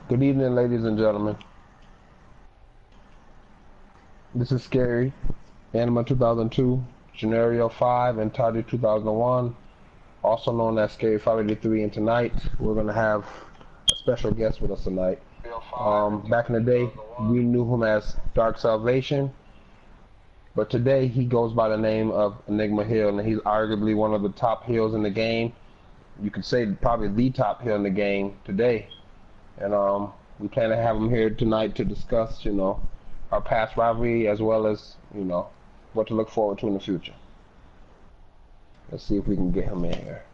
Good evening, ladies and gentlemen. This is Scary, Anima 2002, Scenario 5, and Tardy 2001, also known as Scary 583. And tonight, we're going to have a special guest with us tonight. Back in the day, we knew him as Dark Salvation, but today he goes by the name of Enigma Hill, and he's arguably one of the top heels in the game. You could say probably the top heel in the game today. And we plan to have him here tonight to discuss, our past rivalry as well as, what to look forward to in the future. Let's see if we can get him in here.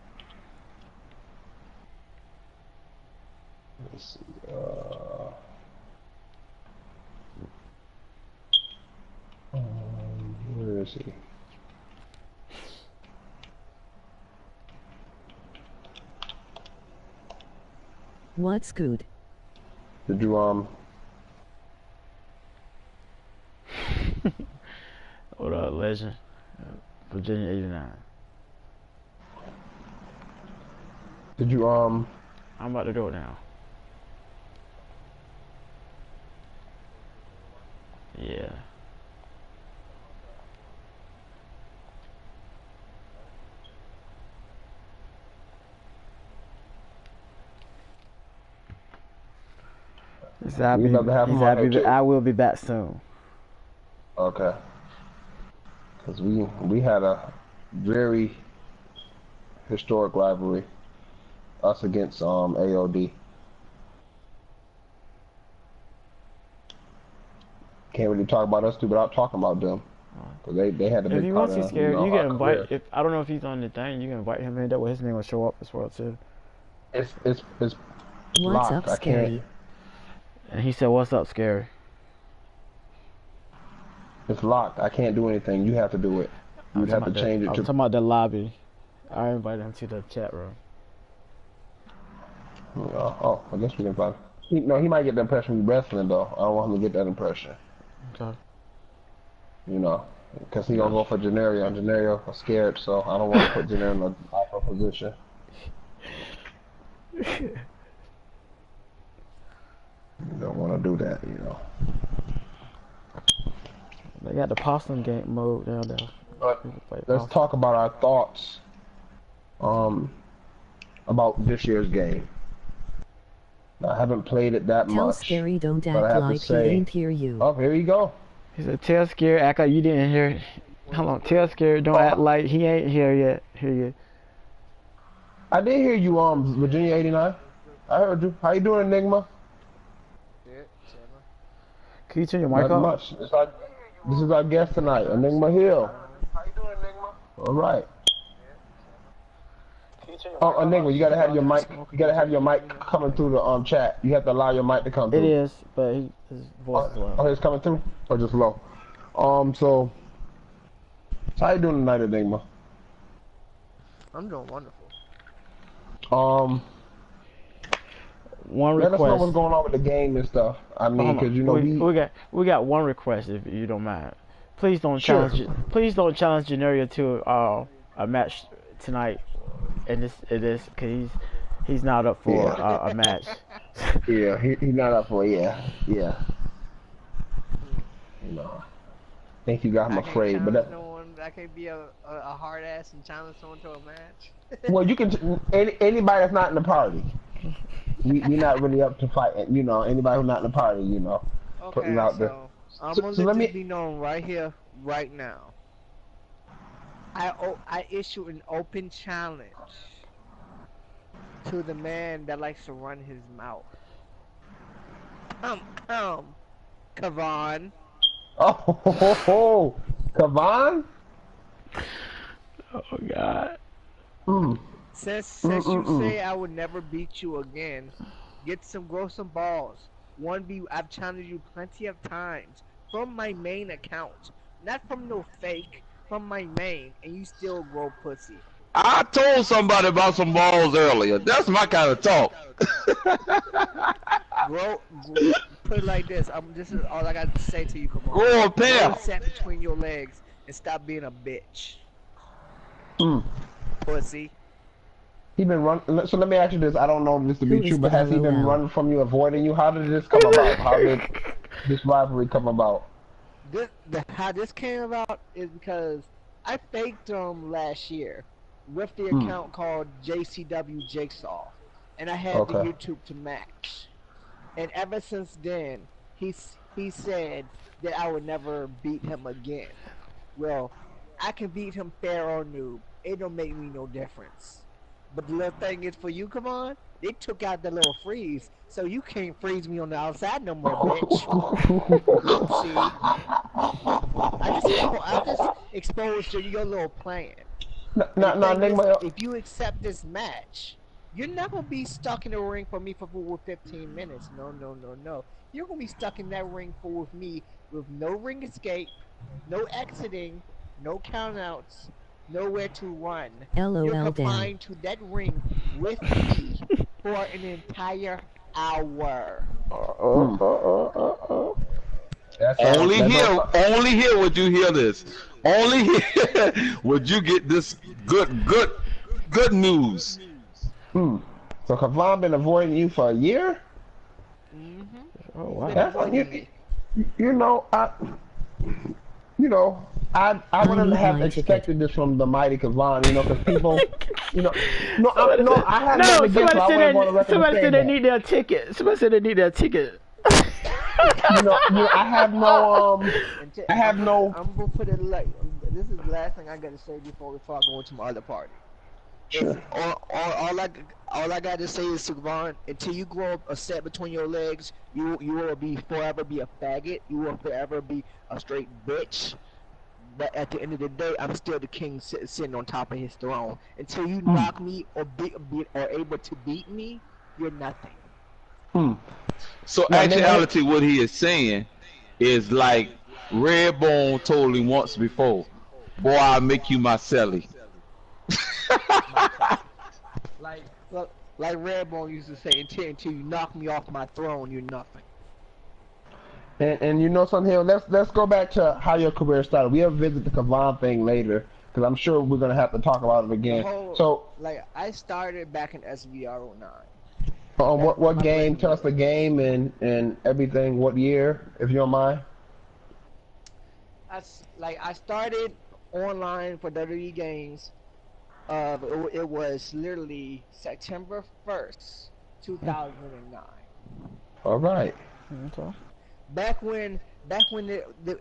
Let's see. Where is he? What's good? Did you What up, legend? Virginia 89. Did you I'm about to do it now. Yeah. He's happy. I will be back soon. Okay. Because we had a very historic rivalry, us against AOD. Can't really talk about us two without talking about them. Cause they had a big part. If you want to scare, you can invite. Career. I don't know if he's on the thing, you can invite him in. That way his name will show up as well too. It's What's locked. up, I Scary? can't. And he said, "What's up, Scary?" It's locked. I can't do anything. You have to do it. You'd have to change it to. I'm talking about the lobby. I invited him to the chat room. Oh, I guess we can find. He might get the impression we're wrestling though. I don't want him to get that impression. Okay. Because he gonna go for Gennario, and Gennario are scared, so I don't want to put Gennario in an awkward position. You don't want to do that, They got the possum game mode down there. But let's talk about our thoughts about this year's game. I haven't played it that Tell much. Scary don't act like he didn't hear you. Oh, here you go. He said, "Tell Scary, act like you didn't hear." Hold on, tell Scary, don't act like he ain't here yet. Hear you. I did hear you, Virginia 89. I heard you. How you doing, Enigma? Good, Can you turn your mic Not off? much. This is our guest tonight, Enigma Hill. How you doing, Enigma? All right. Oh, Enigma, you gotta have your mic. You gotta have your mic coming through the chat. You have to allow your mic to come through. It is, but his voice is low. Oh, it's coming through, or just low. So how you doing tonight, Enigma? I'm doing wonderful. One Let us know request. what's going on with the game and stuff. I mean, because we got one request if you don't mind. Please don't challenge. Gennario to a match tonight. And this because he's not up for a match. Yeah, he's not up for it. Yeah. I think you got him afraid, but I can't be a hard ass and challenge someone to a match. Well, you can anybody that's not in the party. We're not really up to fight. Anybody who's not in the party. Okay, putting out there. I'm gonna let this be known right here, right now. I issue an open challenge to the man that likes to run his mouth. Kavan. Oh, Kavan? Oh God. Since you say I would never beat you again, grow some balls. I've challenged you plenty of times from my main account, not from no fake, from my main, and you still grow pussy. I told somebody about some balls earlier. That's my kind of talk. Put it like this. This is all I got to say to you, come on. Grow a pair. Set between your legs and stop being a bitch. Pussy. He been running. So let me ask you this. I don't know if this to Who be true, is but the has he been LOL? running from you, avoiding you? How did this come about? How did this rivalry come about? How this came about is because I faked him last year with the Hmm. account called JCW Jigsaw, and I had the Okay. YouTube to match. And ever since then, he said that I would never beat him again. Well, I can beat him fair or noob. It don't make me no difference. But the little thing is, for you, come on, they took out the little freeze, so you can't freeze me on the outside no more, bitch. See, I just exposed your little plan. And the Now, thing is, Enigma. if you accept this match, you're not gonna be stuck in the ring for me for 15 minutes. No, no, no, no. You're gonna be stuck in that ring for with me with no ring escape, no exiting, no countouts, nowhere to run. You're LOL Dan. confined to that ring with me for an entire hour. Hmm. Only That don't here, sound. only here would you hear this. Only here would you get this good news. Hmm. So Kavan been avoiding you for a year? Mm-hmm. Oh He's been wow. That's avoiding me. you know you know I I wouldn't need have my ticket. expected this from the mighty Kavan. You know, because people, you know, Somebody no, said I have nothing no. against. Her. I want to go on the record and Somebody say said they that. need their ticket. Somebody said they need their ticket. I have no I have no. I'm gonna put it like this is the last thing I gotta say before I go into my other party. It's Sure. all I gotta say is, Savon, until you grow up a set between your legs, you will be forever be a faggot. You will forever be a straight bitch. But at the end of the day, I'm still the king sitting on top of his throne. Until you Hmm. knock me or able to beat me, you're nothing. Hmm. So Now, nigga, actuality, what he is saying is like Redbone told him once before, "Boy, I'll make you my celly." My like Redbone used to say, until you knock me off my throne, you're nothing. and you know something here. Let's go back to how your career started. We'll visit the Kavan thing later because I'm sure we're gonna have to talk about it The again. whole So, I started back in SVR '09. That's when what my game? bread Tell us the was. game and everything. What year, if you don't mind? I started online for WWE games. It was literally September 1st, 2009. All right. Okay. Back when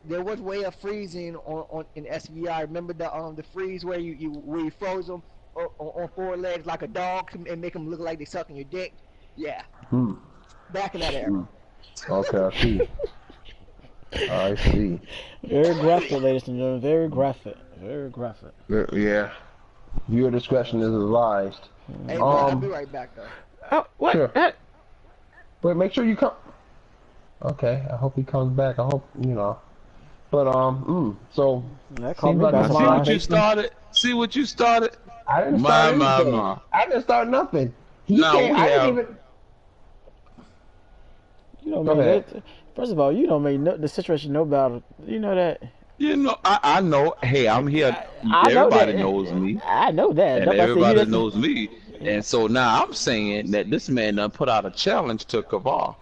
there was way of freezing on in SVR. Remember the freeze where you froze them on four legs like a dog and make them look like they sucking your dick. Yeah, Hmm. back in that era. Hmm. Okay, I see. I see. Very graphic, ladies and gentlemen. Very graphic. Very graphic. Yeah. Viewer discretion is advised. Hey, but I'll be right back though. Oh, what? Sure. But make sure you come. Okay. I hope he comes back. I hope you know. But so That caught seems me like by Now see Kavan what you surprise. basically. started. See what you started. I didn't start My, anything. my. I didn't start nothing. He Now came. we I didn't have. even. You don't Go make ahead. that. First of all, you don't make the situation no better. You know that. You know, I know. Hey, I'm here. I know Everybody that. knows me, I know that. and Nobody said you everybody didn't. knows me. And so now I'm saying that this man done put out a challenge to Kaval,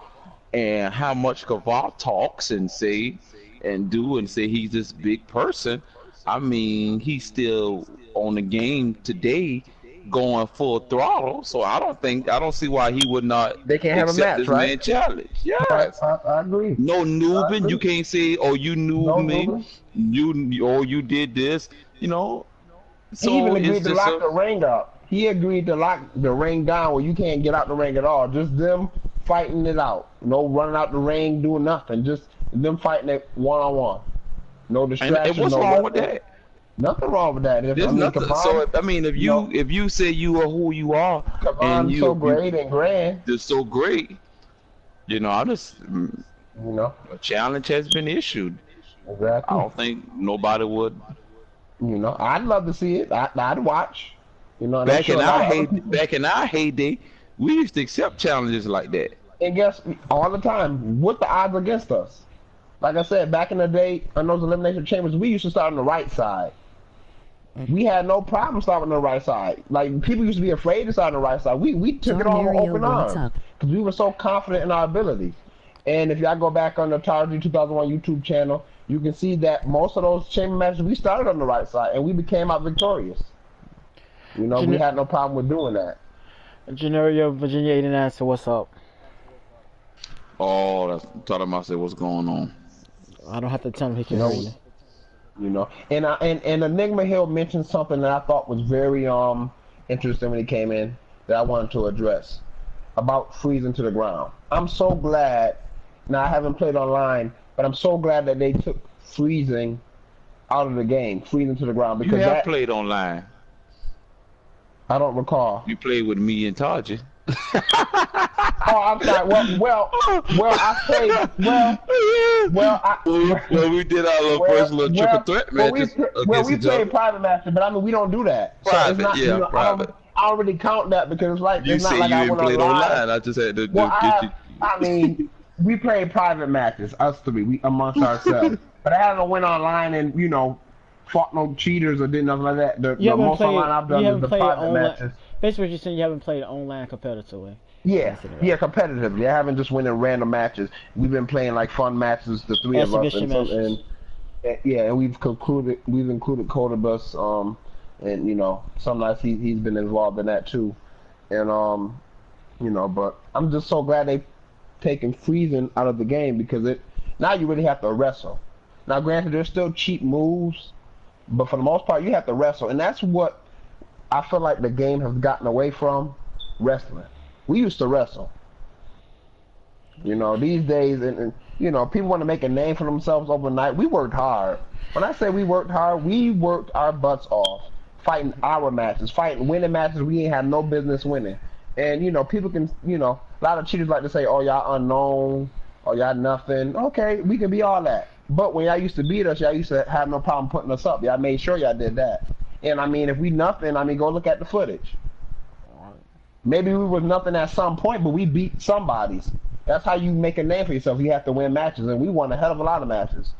and how much Kaval talks and say and do and say he's this big person. I mean, he's still on the game today, going full throttle. So I don't see why he would not They can't have a accept match, this right? man challenge. Right. Yes. I agree. No I noobing. You agree. can't say, "Oh, you noob No, me." Ruben. You did this. You know. He even So it's agreed to just lock a the ring up. He agreed to lock the ring down where you can't get out the ring at all. Just them fighting it out. No running out the ring, doing nothing. Just them fighting it one on one. No and distraction, what's no wrong with weapons. that? Nothing wrong with that. If I There's mean, nothing. So Kavan, I mean, you know, if you say you are who you are and Kavan's so you great and grand. just so great, I just You know, a challenge has been issued. I exactly. don't think nobody would. You know, I'd love to see it. I'd watch. You know, and I'm sure a lot of other people. Back in our heyday, we used to accept challenges like that. And guess all the time, what the odds against us? Like I said, back in the day, on those elimination chambers, we used to start on the right side. we had no problem starting on the right side. Like, people used to be afraid to start on the right side. We took it all with open arms because we were so confident in our ability. And if y'all go back on the Target 2001 YouTube channel, you can see that most of those chamber matches we started on the right side and we became out victorious. You know, we had no problem with doing that. Janario, Virginia 89, so what's up? Oh, that's talking about say what's going on. I don't have to tell him, he can hear you. You know, and Enigma Hill mentioned something that I thought was very interesting when he came in that I wanted to address about freezing to the ground. I'm so glad. Now, I haven't played online, but I'm so glad that they took freezing out of the game, freezing to the ground, because you have played online. I don't recall. You played with me and Taji. Oh, I'm sorry. Well, I played. Well, we did our little first little triple threat matches. We played private matches, but I mean, we don't do that. Private, so it's not, yeah, you know, private. I don't really count that because it's like you it's not say like you I ain't went played online. I just had to Well, you. I mean, we played private matches, us three, we amongst ourselves. But I haven't went online and fought no cheaters or did nothing like that. The most online I've done is the private matches. Basically, what you're saying, you haven't played online competitively. Yeah, competitively. I haven't just went in random matches. We've been playing like fun matches, the three of us, and we've included Codabus, and some nights he's been involved in that too, and but I'm just so glad they taken freezing out of the game because now you really have to wrestle. Now, granted, there's still cheap moves, but for the most part, you have to wrestle, and that's what I feel like the game has gotten away from, wrestling. We used to wrestle. These days, and people want to make a name for themselves overnight. We worked hard. When I say we worked hard, we worked our butts off, fighting our matches, winning matches we ain't had no business winning. And, people can, a lot of cheaters like to say, oh, y'all unknown, or y'all nothing. Okay, we can be all that. But when y'all used to beat us, y'all used to have no problem putting us up. Y'all made sure y'all did that. And, I mean, if we nothing, go look at the footage. Maybe we was nothing at some point, but we beat somebody's. That's how you make a name for yourself. You have to win matches, and we won a hell of a lot of matches.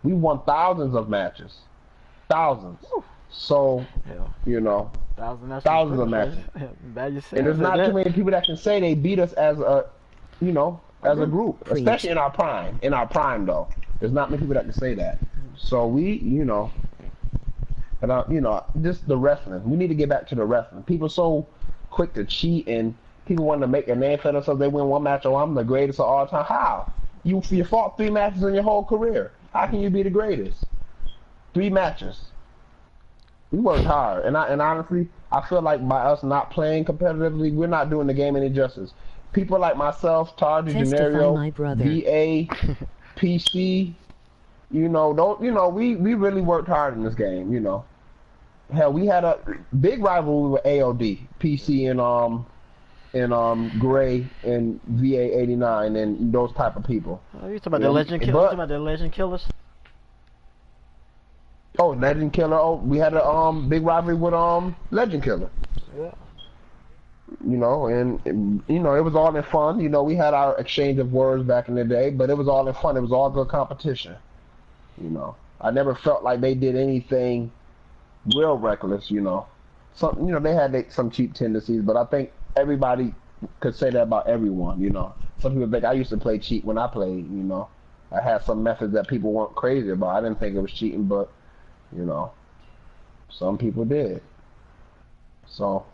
We won thousands of matches. Thousands. So, thousands of matches. And there's not too many people that can say they beat us as a group, especially in our prime. In our prime, though. There's not many people that can say that. So we, just the wrestling. We need to get back to the wrestling. People so quick to cheat and people want to make a name for themselves. They win one match, oh, I'm the greatest of all time. How? You fought 3 matches in your whole career. How can you be the greatest? 3 matches. We worked hard, and honestly, I feel like by us not playing competitively, we're not doing the game any justice. People like myself, Tardy, Denario, VA, PC, we really worked hard in this game. Hell, we had a big rivalry with AOD, PC, and Gray and VA 89 and those type of people. Oh, you talking about the Legend Killers? You talking about the Legend Killers? Oh, Legend Killer. Oh, we had a big rivalry with Legend Killer. Yeah. And it was all in fun. We had our exchange of words back in the day, but it was all in fun. It was all good competition. I never felt like they did anything real reckless. Some they had some cheap tendencies, but I think everybody could say that about everyone. Some people think I used to play cheat when I played. I had some methods that people weren't crazy about. I didn't think it was cheating, but some people did. So,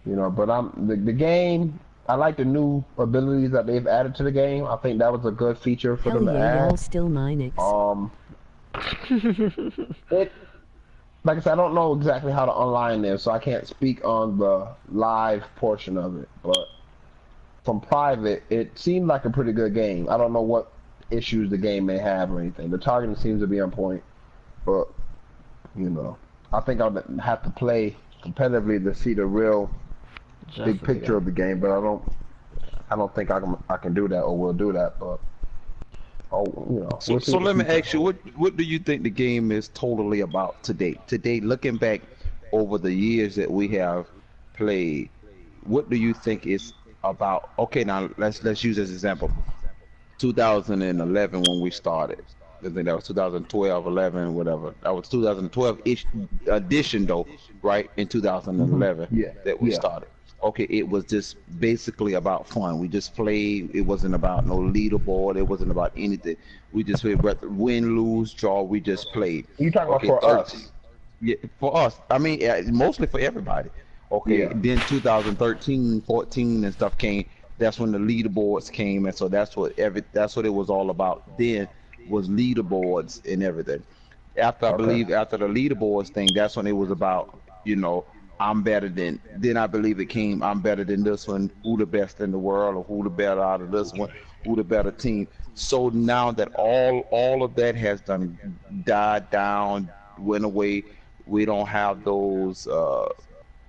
but the game. I like the new abilities that they've added to the game. I think that was a good feature for them to add. Y'all still 9x. Like I said, I don't know exactly how to online is, so I can't speak on the live portion of it. But from private, it seemed like a pretty good game. I don't know what issues the game may have or anything. The targeting seems to be on point, but I think I'll have to play competitively to see the real big picture of the game. But I don't think I can do that or will do that. But So let me ask you, what do you think the game is totally about today? Today, looking back over the years that we have played, what do you think it's about? Okay, now let's use as an example 2011 when we started. I think that was 2012, 11, whatever. That was 2012-ish edition though, right? In Hmm. 2011 Yeah, that we yeah, started. Okay, it was just basically about fun. We just played. It wasn't about no leaderboard. It wasn't about anything. We just played, win, lose, draw. We just played. you talking about Okay, for 13. us? Yeah, for us. I mean, mostly for everybody. Okay, Yeah, then 2013, 14 and stuff came. That's when the leaderboards came, and so that's what it was all about. Then was leaderboards and everything. After I okay. believe after the leaderboards thing, that's when it was about, I'm better than. Then I believe it came, I'm better than this one. Who the best in the world, or who the better out of this one? Who the better team? So now that all of that has done died down, went away, we don't have those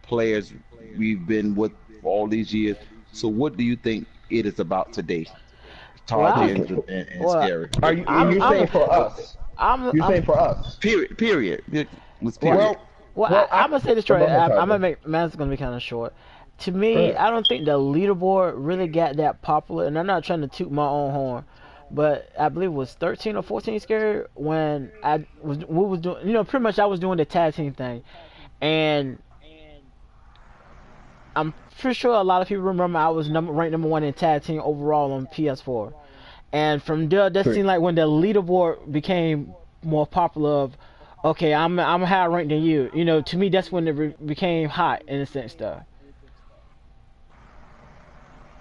players we've been with for all these years. So what do you think it is about today, Tarji Well, Okay. and well, Scary? Are you I'm you I'm saying a, for us? You're I'm saying for us? Period. It's well, period. Well, I'm gonna say this well, straight. go ahead, I'm gonna Tyler. make mine's gonna be kind of short. To Go me, ahead. I don't think the leaderboard really got that popular, and I'm not trying to toot my own horn, but I believe it was 13 or 14 scary when we was doing, pretty much I was doing the tag team thing, and I'm pretty sure a lot of people remember I was ranked number one in tag team overall on PS4. And from there, that Three. seemed like when the leaderboard became more popular. Of okay, I'm higher ranked than you. To me, that's when it became hot in a sense, though.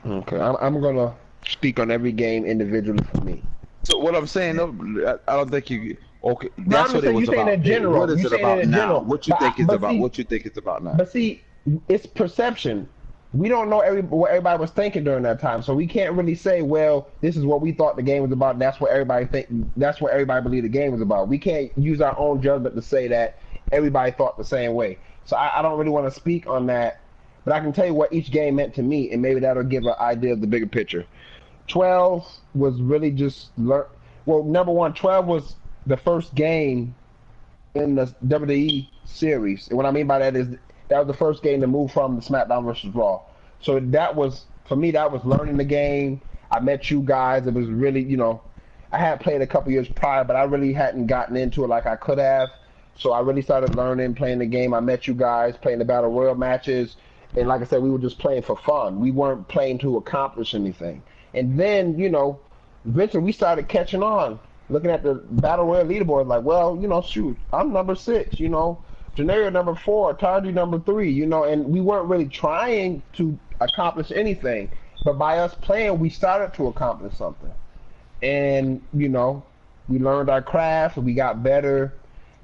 Okay, I'm gonna speak on every game individually for me. So what I'm saying, though, I don't think you. Okay, No, that's I'm what just it saying you was saying about in then. What general. is You it saying it about in now? general. What you think it's But about? see, What you think it's about now? but see, it's perception. We don't know what everybody was thinking during that time, so we can't really say, well, this is what we thought the game was about. And that's what everybody think. That's what everybody believed the game was about. We can't use our own judgment to say that everybody thought the same way. So I don't really want to speak on that, but I can tell you what each game meant to me, and maybe that'll give an idea of the bigger picture. 12 was really just well, number one, 12 was the first game in the WWE series. And what I mean by that is that was the first game to move from the SmackDown versus Raw. So that was, for me, that was learning the game. I met you guys. It was really, I had played a couple years prior, but I really hadn't gotten into it like I could have. So I really started learning, playing the game. I met you guys, playing the Battle Royal matches. And like I said, we were just playing for fun. We weren't playing to accomplish anything. And then, eventually we started catching on, looking at the Battle Royale leaderboard, like, well, shoot, I'm number 6, Janario number 4, Tardy number 3, and we weren't really trying to accomplish anything, but by us playing, we started to accomplish something. And, we learned our craft, we got better.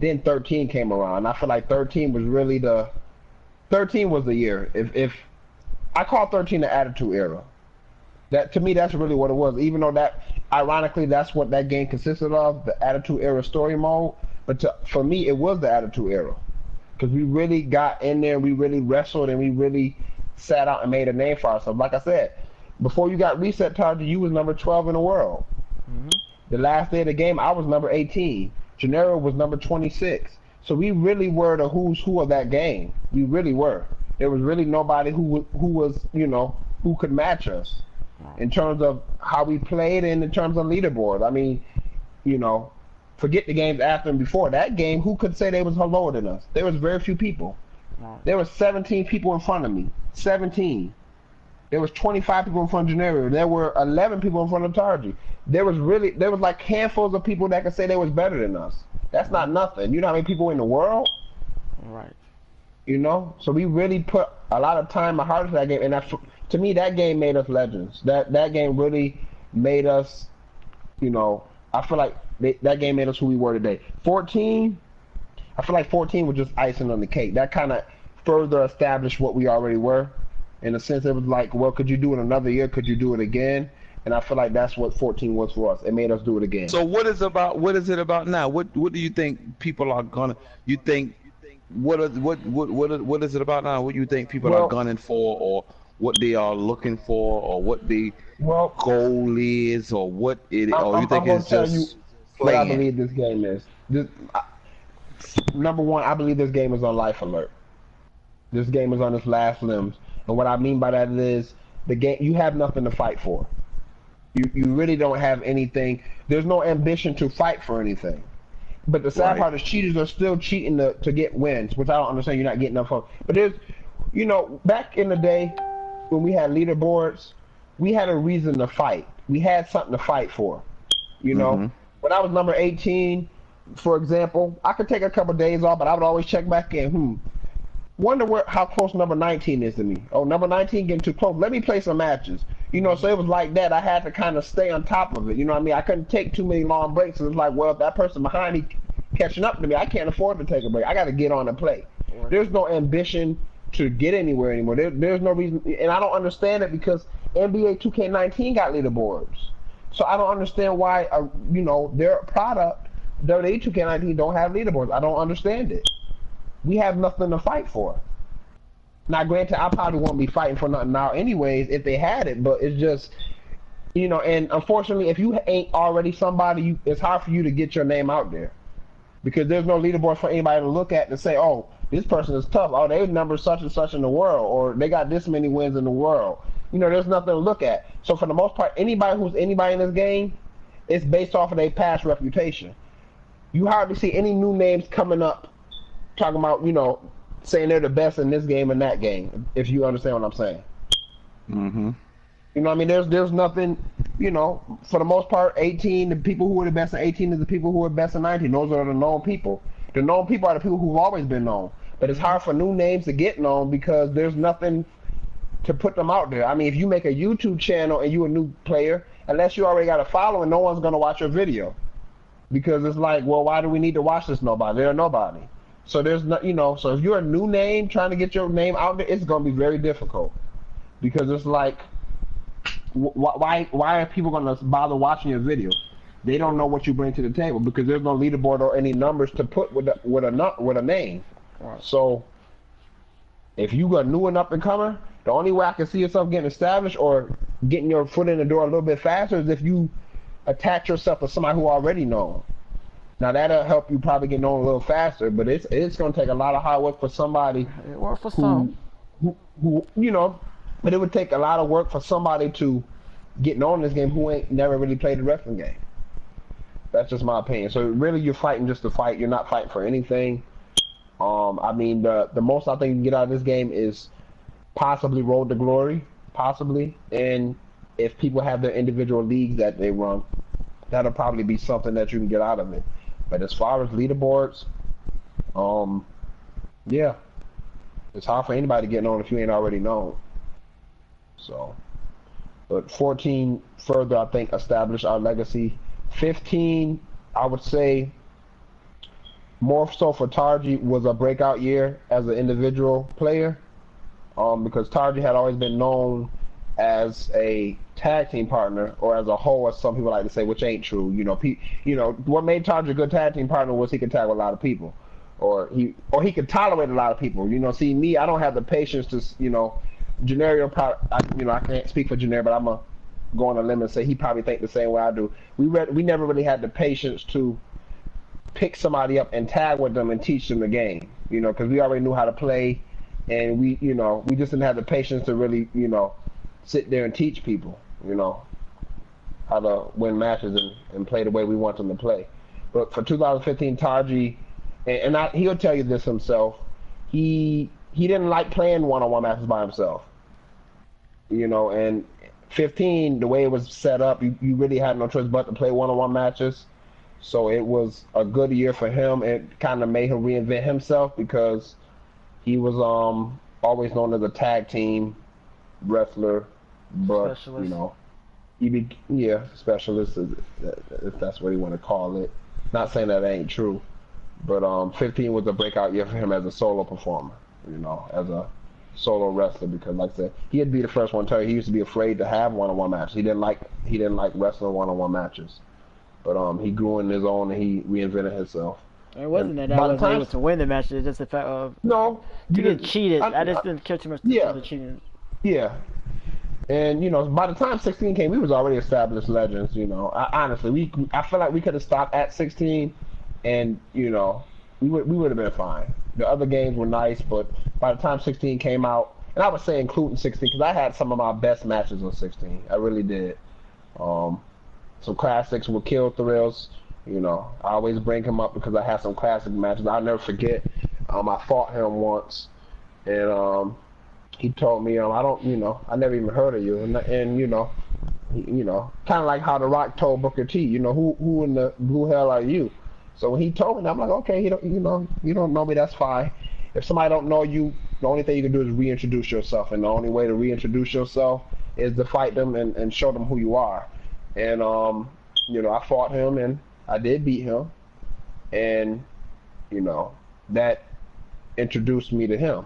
Then 13 came around. I feel like 13 was the year. If I call 13 the Attitude Era. That to me, that's really what it was. Even though that, ironically, that's what that game consisted of, the Attitude Era story mode. But for me, it was the Attitude Era because we really got in there, we really wrestled, and we really sat out and made a name for ourselves. Like I said, before you got reset, Target, you was number 12 in the world. Hmm. The last day of the game, I was number 18. Gennaro was number 26. So we really were the who's who of that game. We really were. There was really nobody who was, who could match us in terms of how we played and in terms of leaderboard. I mean, you know, forget the games after and before that game. Who could say they was lower than us? There was very few people. There was 17 people in front of me. 17. There was 25 people in front of Gennaro. There were 11 people in front of Tarji. There was like handfuls of people that could say they was better than us. That's not nothing. You know how many people in the world? Right. So we really put a lot of time and heart into that game, and to me, that game made us legends. That game really made us, I feel like that game made us who we were today. 14, I feel like 14 was just icing on the cake. That kind of further established what we already were. In a sense, it was like, well, could you do it another year? Could you do it again? And I feel like that's what 14 was for us. It made us do it again. So what is it about now? What do you think people are gonna? You think what is it about now? What do you think people are Well, gunning for, or what they are looking for, or what the well, goal is, or what it, I'm, or you I'm, think I'm going it's to tell you just what I playing? believe this game is. Number one, I believe this game is on life alert. This game is on its last limbs. And what I mean by that is the game, you have nothing to fight for. You really don't have anything. There's no ambition to fight for anything. But the sad part is cheaters are still cheating to get wins, which I don't understand. You're not getting enough of. But there's, back in the day when we had leaderboards, we had a reason to fight. We had something to fight for. When I was number 18, for example, I could take a couple days off, but I would always check back in. Wonder how close number 19 is to me. Oh, number 19 getting too close. Let me play some matches. So it was like that. I had to kind of stay on top of it. You know what I mean? I couldn't take too many long breaks. It was like, well, if that person behind me catching up to me, I can't afford to take a break. I got to get on and play. There's no ambition to get anywhere anymore. There's no reason, and I don't understand it because NBA 2K19 got leaderboards. So I don't understand why, their product, WWE 2K19 don't have leaderboards. I don't understand it. We have nothing to fight for. Now, granted, I probably won't be fighting for nothing now anyways if they had it, but it's just, and unfortunately, if you ain't already somebody, it's hard for you to get your name out there because there's no leaderboard for anybody to look at and say, oh, this person is tough. Oh, they number such and such in the world, or they got this many wins in the world. There's nothing to look at. So for the most part, anybody who's anybody in this game, it's based off of their past reputation. You hardly see any new names coming up talking about, saying they're the best in this game and that game, if you understand what I'm saying. Mm-hmm. You know what I mean? There's nothing, for the most part, 18, the people who are the best in 18 is the people who are best in 19. Those are the known people. The known people are the people who've always been known. But it's hard for new names to get known because there's nothing to put them out there. I mean, if you make a YouTube channel and you're a new player, unless you already got a following, no one's going to watch your video. Because it's like, well, why do we need to watch this nobody? They're nobody. So there's not, so if you're a new name trying to get your name out there, it's going to be very difficult because it's like, why are people going to bother watching your video? They don't know what you bring to the table because there's no leaderboard or any numbers to put with a name. Right. So if you got new and up and comer, the only way I can see yourself getting established or getting your foot in the door a little bit faster is if you attach yourself to somebody who already knows. Now that'll help you probably get known a little faster, but it's going to take a lot of hard work for somebody. It worked for some. Who but it would take a lot of work for somebody to get known in this game who ain't never really played the wrestling game. That's just my opinion. So really, you're fighting just to fight. You're not fighting for anything. I mean, the most I think you can get out of this game is possibly Road to Glory, possibly, and if people have their individual leagues that they run, that'll probably be something that you can get out of it. But as far as leaderboards, yeah, it's hard for anybody to get known if you ain't already known. So, but 14 further, I think, established our legacy. 15, I would say, more so for Tarji, was a breakout year as an individual player, because Tarji had always been known as a tag team partner, or as a whole, as some people like to say, which ain't true. What made Tarji a good tag team partner was he could tag with a lot of people, or he could tolerate a lot of people. See me, I don't have the patience to, Janario, I can't speak for Janario, but I'm gonna go on a limb and say he probably think the same way I do. We never really had the patience to pick somebody up and tag with them and teach them the game, because we already knew how to play, and we just didn't have the patience to really, sit there and teach people, how to win matches and play the way we want them to play. But for 2015, Tarji, and he'll tell you this himself, he didn't like playing one-on-one matches by himself, and 15, the way it was set up, you really had no choice but to play one-on-one matches. So it was a good year for him. It kind of made him reinvent himself because he was always known as a tag team wrestler, but specialist. Specialist, if that's what you want to call it. Not saying that ain't true, but 15 was a breakout year for him as a solo performer, as a solo wrestler, because like I said, he'd be the first one to tell you he used to be afraid to have one-on-one matches. He didn't like wrestling one-on-one matches. But he grew in his own and he reinvented himself. It wasn't that I wasn't able to win the match. It's just the fact of you get cheated. I just didn't care too much about the cheating. Yeah, and by the time 16 came, we was already established legends. Honestly, I feel like we could have stopped at 16, and we would have been fine. The other games were nice, but by the time 16 came out, and I would say including 16, because I had some of my best matches on 16. I really did. Um, some classics with Kill Thrills. You know, I always bring him up because I have some classic matches. I'll never forget. I fought him once, and he told me, I don't, I never even heard of you, and kind of like how The Rock told Booker T, who in the blue hell are you? So when he told me, I'm like, okay, you don't know me, that's fine. If somebody don't know you, the only thing you can do is reintroduce yourself, and the only way to reintroduce yourself is to fight them and show them who you are. And I fought him and I did beat him, and that introduced me to him,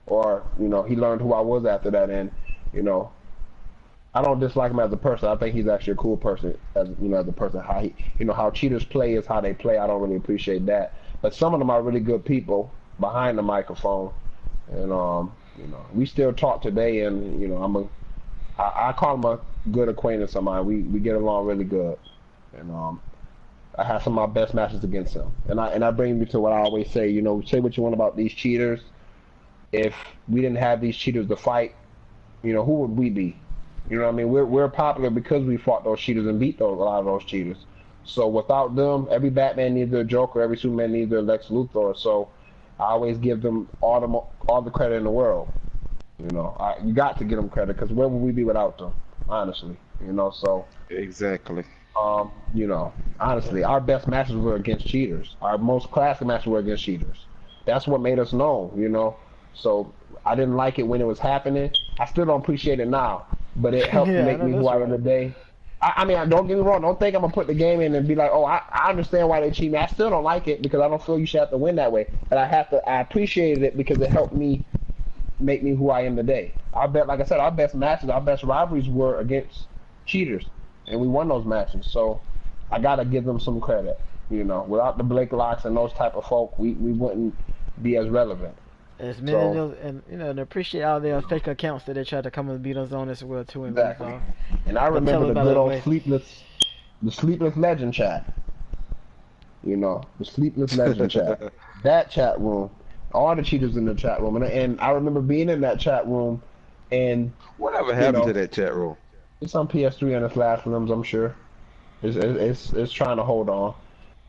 or he learned who I was after that, and you know I don't dislike him as a person. I think he's actually a cool person, as a person. How how cheaters play is how they play. I don't really appreciate that. But some of them are really good people behind the microphone, and we still talk today. And I call him a good acquaintance of mine. We get along really good, and I had some of my best matches against him. And that brings me to what I always say. Say what you want about these cheaters. If we didn't have these cheaters to fight, who would we be? You know what I mean? We're popular because we fought those cheaters and beat a lot of those cheaters. So without them, every Batman needs their Joker, every Superman needs their Lex Luthor. So I always give them all the credit in the world. You got to give them credit because where would we be without them? Honestly, So Exactly. honestly, our best matches were against cheaters. Our most classic matches were against cheaters. That's what made us known. So I didn't like it when it was happening. I still don't appreciate it now, but it helped Yeah, I make know me who that's I am right. today. I mean, don't get me wrong. Don't think I'm gonna put the game in and be like, oh, I understand why they cheat me. I still don't like it because I don't feel you should have to win that way. But I appreciated it because it helped me make me who I am today. Like I said, our best matches, our best rivalries were against cheaters, and we won those matches. So I gotta give them some credit. Without the Blake Locks and those type of folk, we wouldn't be as relevant. As many of So those, and appreciate all their fake accounts that they tried to come and beat us on as well too, and lose exactly. on. And I But tell remember us the about good that old way. the sleepless legend chat. The sleepless legend chat. That chat room, all the cheaters in the chat room, and I remember being in that chat room, and Whatever you happened to know, that chat room? it's on PS3 and its last rooms, I'm sure. It's trying to hold on,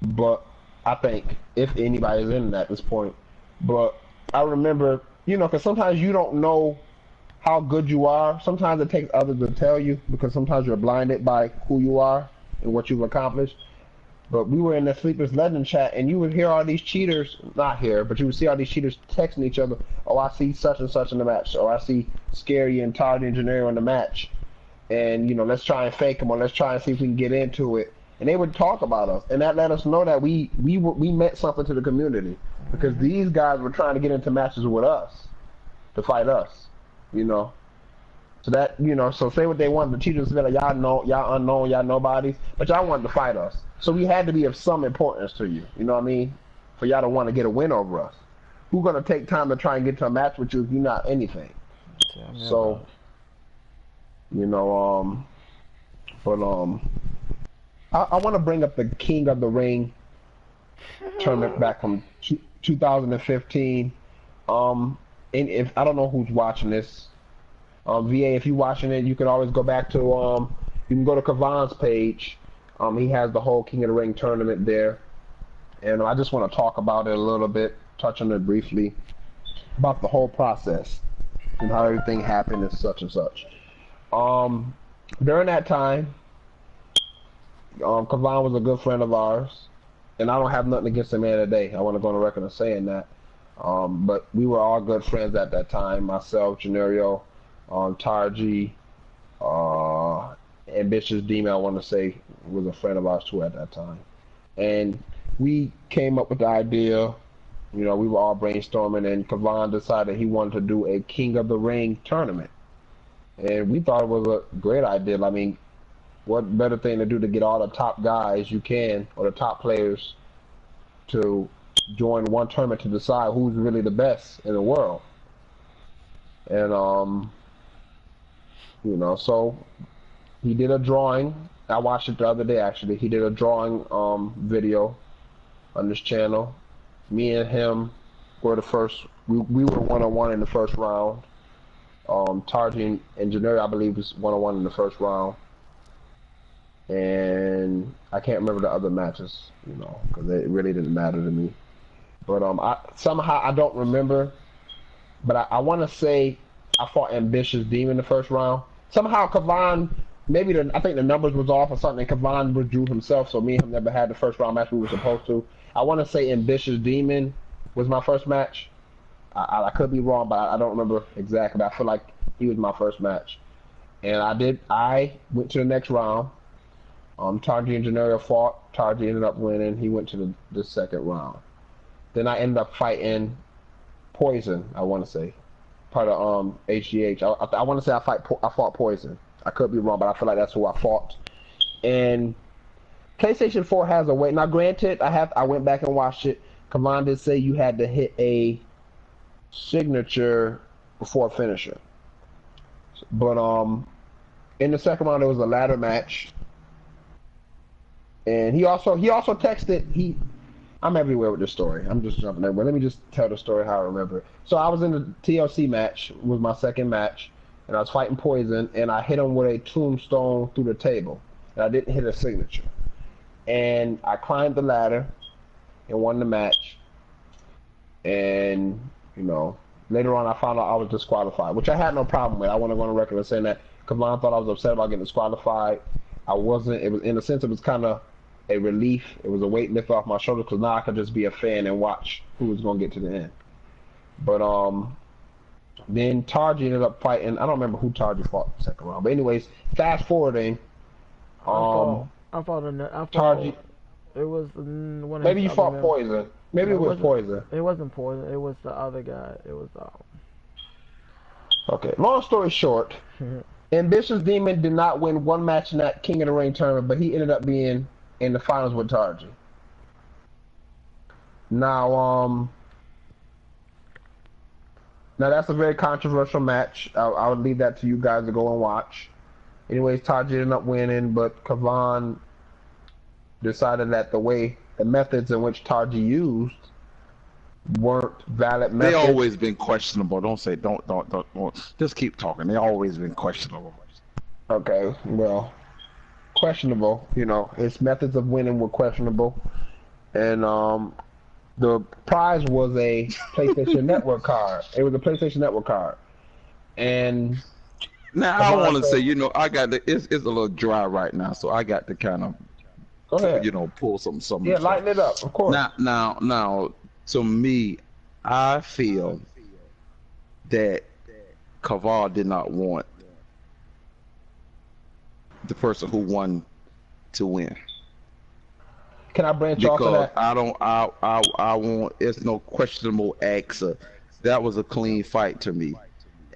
but I think if anybody's in it at this point, but I remember, because sometimes you don't know how good you are. Sometimes it takes others to tell you because sometimes you're blinded by who you are and what you've accomplished. But we were in the Sleepless Legend chat, and you would hear all these cheaters, not here, but you would see all these cheaters texting each other. Oh, I see such and such in the match. Or I see Scary and Todd Engineer in the match. And, let's try and fake them, or let's try and see if we can get into it. And they would talk about us. And that let us know that we meant something to the community. Because Hmm. these guys were trying to get into matches with us, to fight us, you know. So that so say what they want. The teachers feel like y'all unknown, y'all nobodies, but y'all wanted to fight us. So we had to be of some importance to you. You know what I mean? For y'all to want to get a win over us. Who's gonna take time to try and get to a match with you if you're not anything? Tell me about So you know, but I want to bring up the King of the Ring tournament it. back from 2015. And if I don't know who's watching this, VA, if you're watching it, you can always go back to you can go to Kavan's page. He has the whole King of the Ring tournament there, and I just want to talk about it a little bit, touch on it briefly about the whole process and how everything happened and such and such. Um, During that time, Kavan was a good friend of ours, and I don't have nothing against the man today. I want to go on the record of saying that. But we were all good friends at that time. Myself, Janerio, Tarji, uh, Ambitious Demon, I want to say, was a friend of ours too at that time. And we came up with the idea, we were all brainstorming, and Kavan decided he wanted to do a King of the Ring tournament. And we thought it was a great idea. I mean, what better thing to do to get all the top guys you can, or the top players, to join one tournament to decide who's really the best in the world. And so he did a drawing. I watched it the other day actually. He did a drawing video on this channel. Me and him were the first. We were 1-on-1 in the first round. Tarji and Janeri, I believe, was 1-on-1 in the first round. and I can't remember the other matches, you know, because it really didn't matter to me. But somehow I don't remember, but I want to say I fought Ambitious Demon the first round. Somehow Kavan, maybe I think the numbers was off or something. Kavan withdrew himself, so me and him never had the first round match we were supposed to. I want to say Ambitious Demon was my first match. I could be wrong, but I don't remember exactly. But I feel like he was my first match, and I went to the next round. Tarji and Janario fought. Tarji ended up winning. He went to the second round. Then I ended up fighting Poison. I want to say part of HGH. I want to say I fought Poison. I could be wrong, but I feel like that's who I fought. And PlayStation 4 has a way. Now, granted, I went back and watched it. Kavan did say you had to hit a signature before finisher. But in the second round there was a ladder match. And he also texted. I'm everywhere with this story. I'm just jumping everywhere. Let me just tell the story how I remember it. So I was in the TLC match, was my second match, and I was fighting Poison, and I hit him with a tombstone through the table, and I didn't hit a signature. And I climbed the ladder and won the match. And you know, later on I found out I was disqualified, which I had no problem with. I want to go on the record and saying that Kavan thought I was upset about getting disqualified. I wasn't. It was, in a sense, it was kind of a relief. It was a weight lift off my shoulders because now I could just be a fan and watch who was going to get to the end. But then Tarji ended up fighting. I don't remember who Tarji fought the second round. But anyways, fast forwarding. I fought Tarji. It was one. Maybe you fought Poison. Maybe it was Poison. It wasn't Poison. It was the other guy. It was. Okay. Long story short, Ambitious Demon did not win one match in that King of the Ring tournament, but he ended up being in the finals with Tarji. Now that's a very controversial match. I would leave that to you guys to go and watch. Anyways, Tarji ended up winning, but Kavan decided that the methods in which Tarji used weren't valid methods. They always been questionable. Don't just keep talking. They always been questionable. Okay, well, questionable. You know, his methods of winning were questionable, and the prize was a PlayStation Network card. It was a PlayStation Network card, and now I want to say, you know, I got it's a little dry right now, so I got to kind of, go ahead, you know, pull something. Yeah, lighten it up, of course. Now, to me, I feel that Kaval did not want the person who won to win. Can I branch off of that? I want. It's no questionable acts. That was a clean fight to me,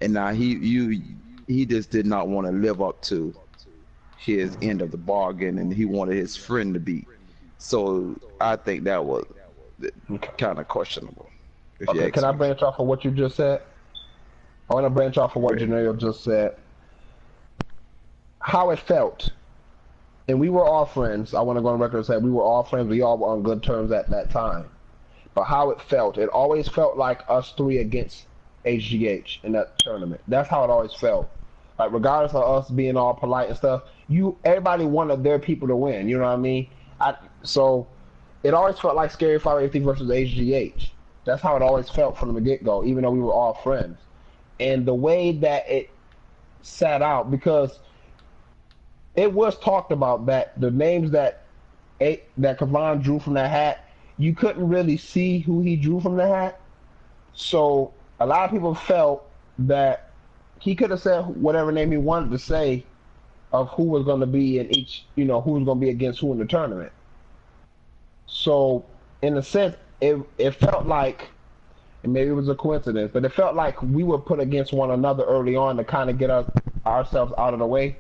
and now he just did not want to live up to his end of the bargain, and he wanted his friend to beat. So I think that was kind of questionable. Okay, can I branch off of what you just said? I want to branch off of what Janario just said. How it felt. And we were all friends. I want to go on record and say we were all friends. We all were on good terms at that time. But how it felt, it always felt like us three against HGH in that tournament. That's how it always felt. Like regardless of us being all polite and stuff, everybody wanted their people to win. You know what I mean? So it always felt like Scary 583 versus HGH. That's how it always felt from the get-go, even though we were all friends. And the way that it sat out, because it was talked about that the names that Kavan drew from that hat, you couldn't really see who he drew from the hat. So a lot of people felt that he could have said whatever name he wanted to say of who was going to be in each, who was going to be against who in the tournament. So in a sense, it felt like, and maybe it was a coincidence, but it felt like we were put against one another early on to kind of get ourselves out of the way.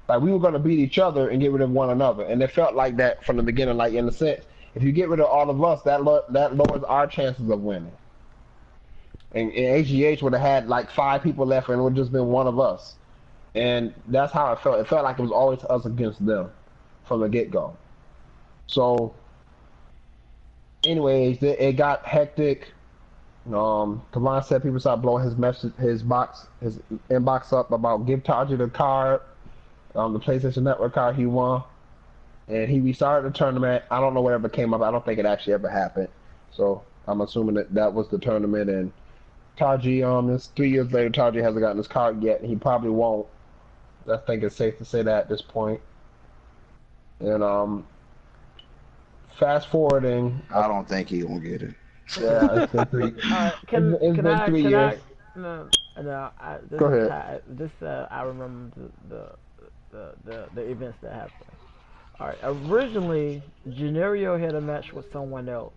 Like we were going to beat each other and get rid of one another, and it felt like that from the beginning. Like in a sense, if you get rid of all of us, that lowers our chances of winning. And HGH would have had like 5 people left, and it would have just been one of us. And that's how it felt. It felt like it was always us against them from the get-go. So, anyways, it got hectic. Kavan said people started blowing his inbox up about give Tarji the card. the PlayStation Network card he won, and he restarted the tournament. I don't know whatever came up. I don't think it actually ever happened. So I'm assuming that that was the tournament. And Taji, this 3 years later, Taji hasn't gotten his card yet. And he probably won't. I think it's safe to say that at this point. And fast forwarding. I don't think he gonna get it. Yeah, it's been 3. It's been 3 years. No, this Go is ahead. I remember the events that happened. All right, originally Janario had a match with someone else,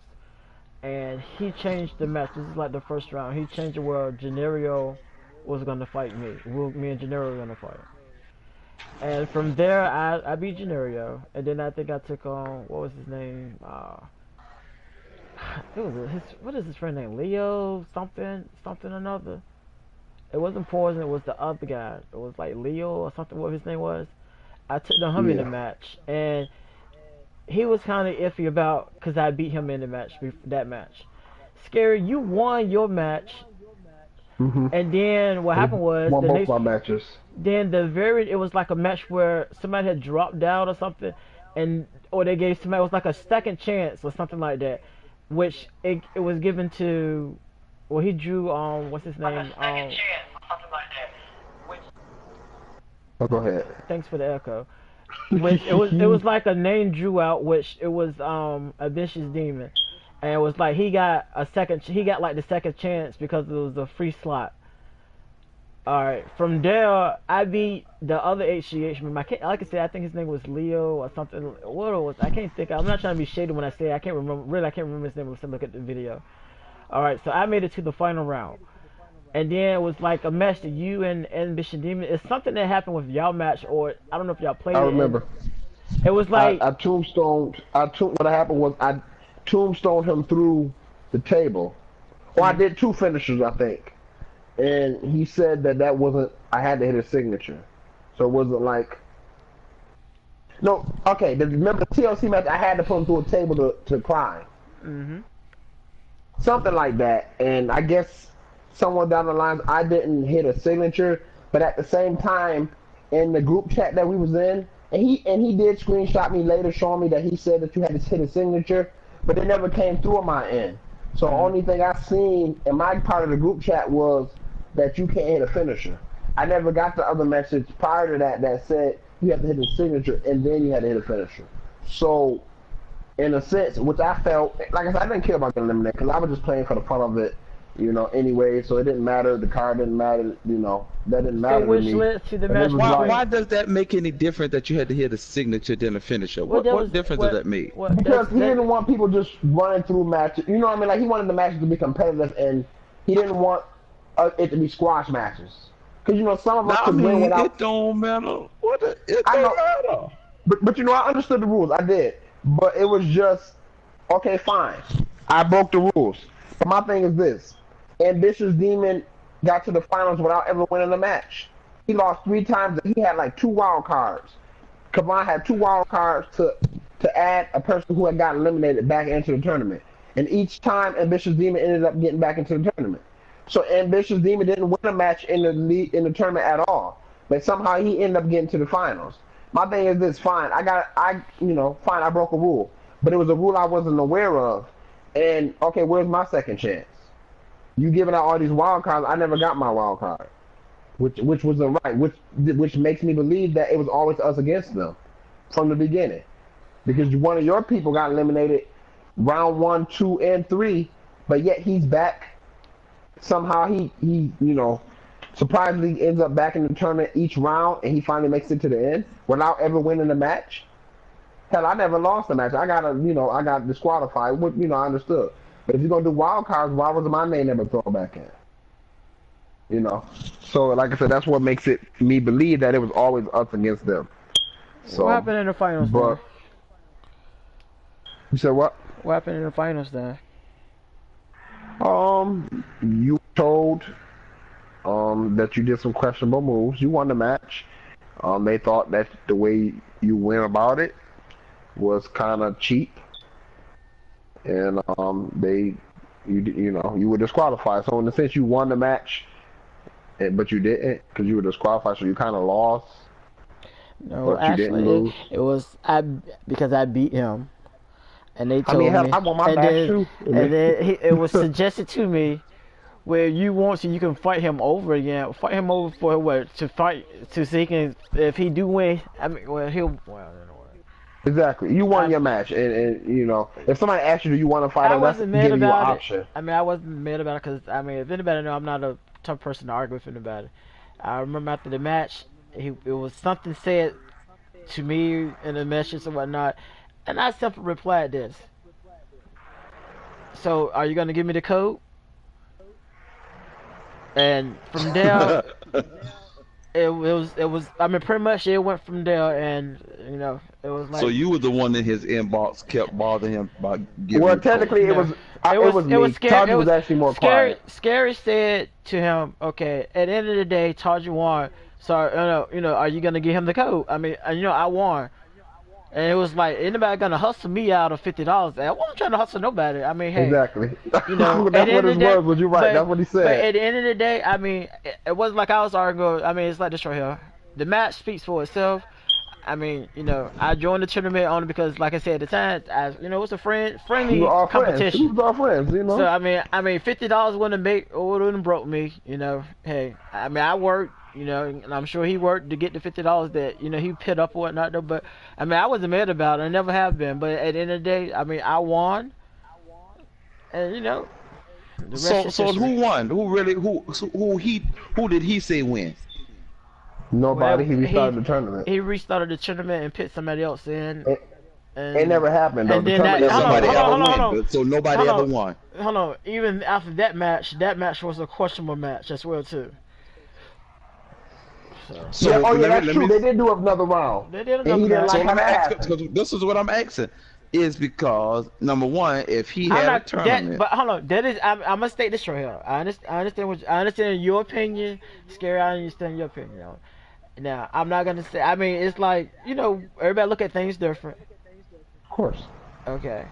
and he changed the match. This is like the first round. He changed it where Janario was gonna fight me. Me and Janario were gonna fight. And from there, I beat Janario, and then I think I took on what was his name? It was what is his friend name? Leo something another. It wasn't Poison. It was the other guy. It was like Leo or something. What his name was. I took him in the Yeah. match, and he was kind of iffy about because I beat him in the match. That match. Scary, you won your match, Mm-hmm. and then what happened was Won the both next. my matches. Then it was like a match where somebody had dropped down or something, and or they gave somebody, it was like a second chance or something like that, which it was given to, well, he drew what's his name, Oh, go ahead. thanks for the echo, which it was like a name drew out, which it was a vicious demon, and it was like he got like the second chance because it was a free slot. Alright, from there, I beat the other HGH member. Like I said, I think his name was Leo or something. What it was, I can't think. I'm not trying to be shady when I say it. I can't remember. Really, I can't remember his name. Let's look at the video. Alright, so I made it to the final round. And then it was like a match that you and Bishop Demon. It's something that happened with y'all match, or I don't know if y'all played I it. remember. It was like. What happened was I tombstoned him through the table. Well, I did 2 finishers, I think. And he said that wasn't, I had to hit his signature. So it wasn't like, no, okay, remember the TLC match, I had to put him through a table to climb. Mm-hmm. Something like that. And I guess somewhere down the lines, I didn't hit a signature, but at the same time, in the group chat that we was in, and he did screenshot me later showing me that he said that you had to hit a signature, but it never came through on my end. So the only thing I seen in my part of the group chat was that you can't hit a finisher. I never got the other message prior to that said you have to hit a signature and then you had to hit a finisher. So, in a sense, which I felt, like I said, I didn't care about getting eliminated because I was just playing for the fun of it, anyway. So it didn't matter. The card didn't matter. That didn't matter which to me. led to the match. Why does that make any difference that you had to hit a signature than a finisher? What difference does that make? Because he didn't want people just running through matches. You know what I mean? Like he wanted the matches to be competitive, and he didn't want it to be squash matches. Because some of us could win without. It don't matter. It don't matter. But I understood the rules. I did. But it was just okay. Fine. I broke the rules. But my thing is this: Ambitious Demon got to the finals without ever winning a match. He lost 3 times. And he had like 2 wild cards. Kavan had 2 wild cards to add a person who had gotten eliminated back into the tournament. And each time Ambitious Demon ended up getting back into the tournament. So Ambitious Demon didn't win a match in the tournament at all. But somehow he ended up getting to the finals. My thing is this, fine, fine, I broke a rule. But it was a rule I wasn't aware of. And okay, where's my second chance? You giving out all these wild cards, I never got my wild card. Which wasn't right, which makes me believe that it was always us against them from the beginning. Because one of your people got eliminated round 1, 2, and 3, but yet he's back. Somehow he surprisingly ends up back in the tournament each round, and he finally makes it to the end without ever winning a match. Hell, I never lost a match. I got disqualified. I understood. But if you're gonna do wild cards, why was my name never thrown back in? So like I said, that's what makes me believe that it was always us against them. So what happened in the finals? But you said what? What happened in the finals then? You told that you did some questionable moves. You won the match. They thought that the way you went about it was kind of cheap, and you were disqualified. So in a sense, you won the match, but you didn't because you were disqualified. So you kind of lost. No, But you didn't actually, lose. it was because I beat him, and they I mean, told hell, me, I won my and match then too. it was suggested to me where you want so you can fight him over again, fight him over for what to fight to see he can if he do win. I mean, well he'll well you know what. Exactly. You won I your match, and you know, if somebody asks you, do you want to fight I him? That's wasn't mad giving you an about it. option. I mean, I wasn't mad about it because I mean, if anybody know, I'm not a tough person to argue with anybody. I remember after the match, it was something said to me in the message and whatnot, and I simply replied this. So, are you gonna give me the code? And from there, it was. I mean, pretty much it went from there, and you know, it was So like you were the one in his inbox kept bothering him about giving Well, you the code. technically, it no. was It was me. scary. Toddy was actually more Scary. quiet. Scary said to him, "Okay, at the end of the day, Taji won. So are you gonna give him the code? I mean, I won." And it was like anybody gonna hustle me out of $50? I wasn't trying to hustle nobody. I mean, hey, Exactly. at That's the what end his of the day, words was. You right. That's what he but said. at the end of the day, I mean, it wasn't like I was arguing. I mean, it's like this right here. The match speaks for itself. I mean, I joined the tournament only because, like I said at the time, it was a We were friendly all friends. We competition. was all friends. You So know. I mean, $50 wouldn't broke me. Hey, I mean, I worked. And I'm sure he worked to get the $50 that he put up or whatnot. Though, but I mean, I wasn't mad about it. I never have been. But at the end of the day, I mean, I won, and the rest is So history. who won? Who did he say win? Nobody. Well, He restarted the tournament. he restarted the tournament and put somebody else in, It and never happened though. and The then tournament that. That never somebody happened. ever Hold win, on, but so nobody hold ever on, won. hold on. Even after that match was a questionable match as well too. So Yeah. So Oh yeah, let that's me, let true. me They did do another round, they did and another he didn't match. so like how let me that ask happened. because this is what I'm asking is because number one, if he I'm had a not that, tournament, but hold on. That is, I'm gonna state this right here. I understand your opinion. Scary, I understand your opinion. Now, I'm not gonna say. I mean, it's like everybody look at things different. Of course. Okay.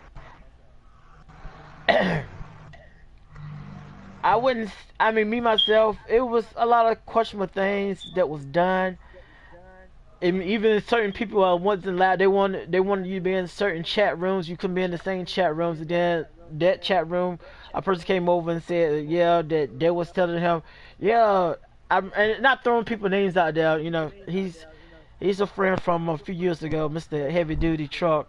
I wouldn't. I mean, me myself, it was a lot of questionable things that was done. And even certain people wasn't allowed. They wanted you to be in certain chat rooms. You couldn't be in the same chat rooms. And then that chat room, a person came over and said, yeah, that they was telling him, yeah, and not throwing people names out there. He's a friend from a few years ago, Mr. Heavy Duty Truck.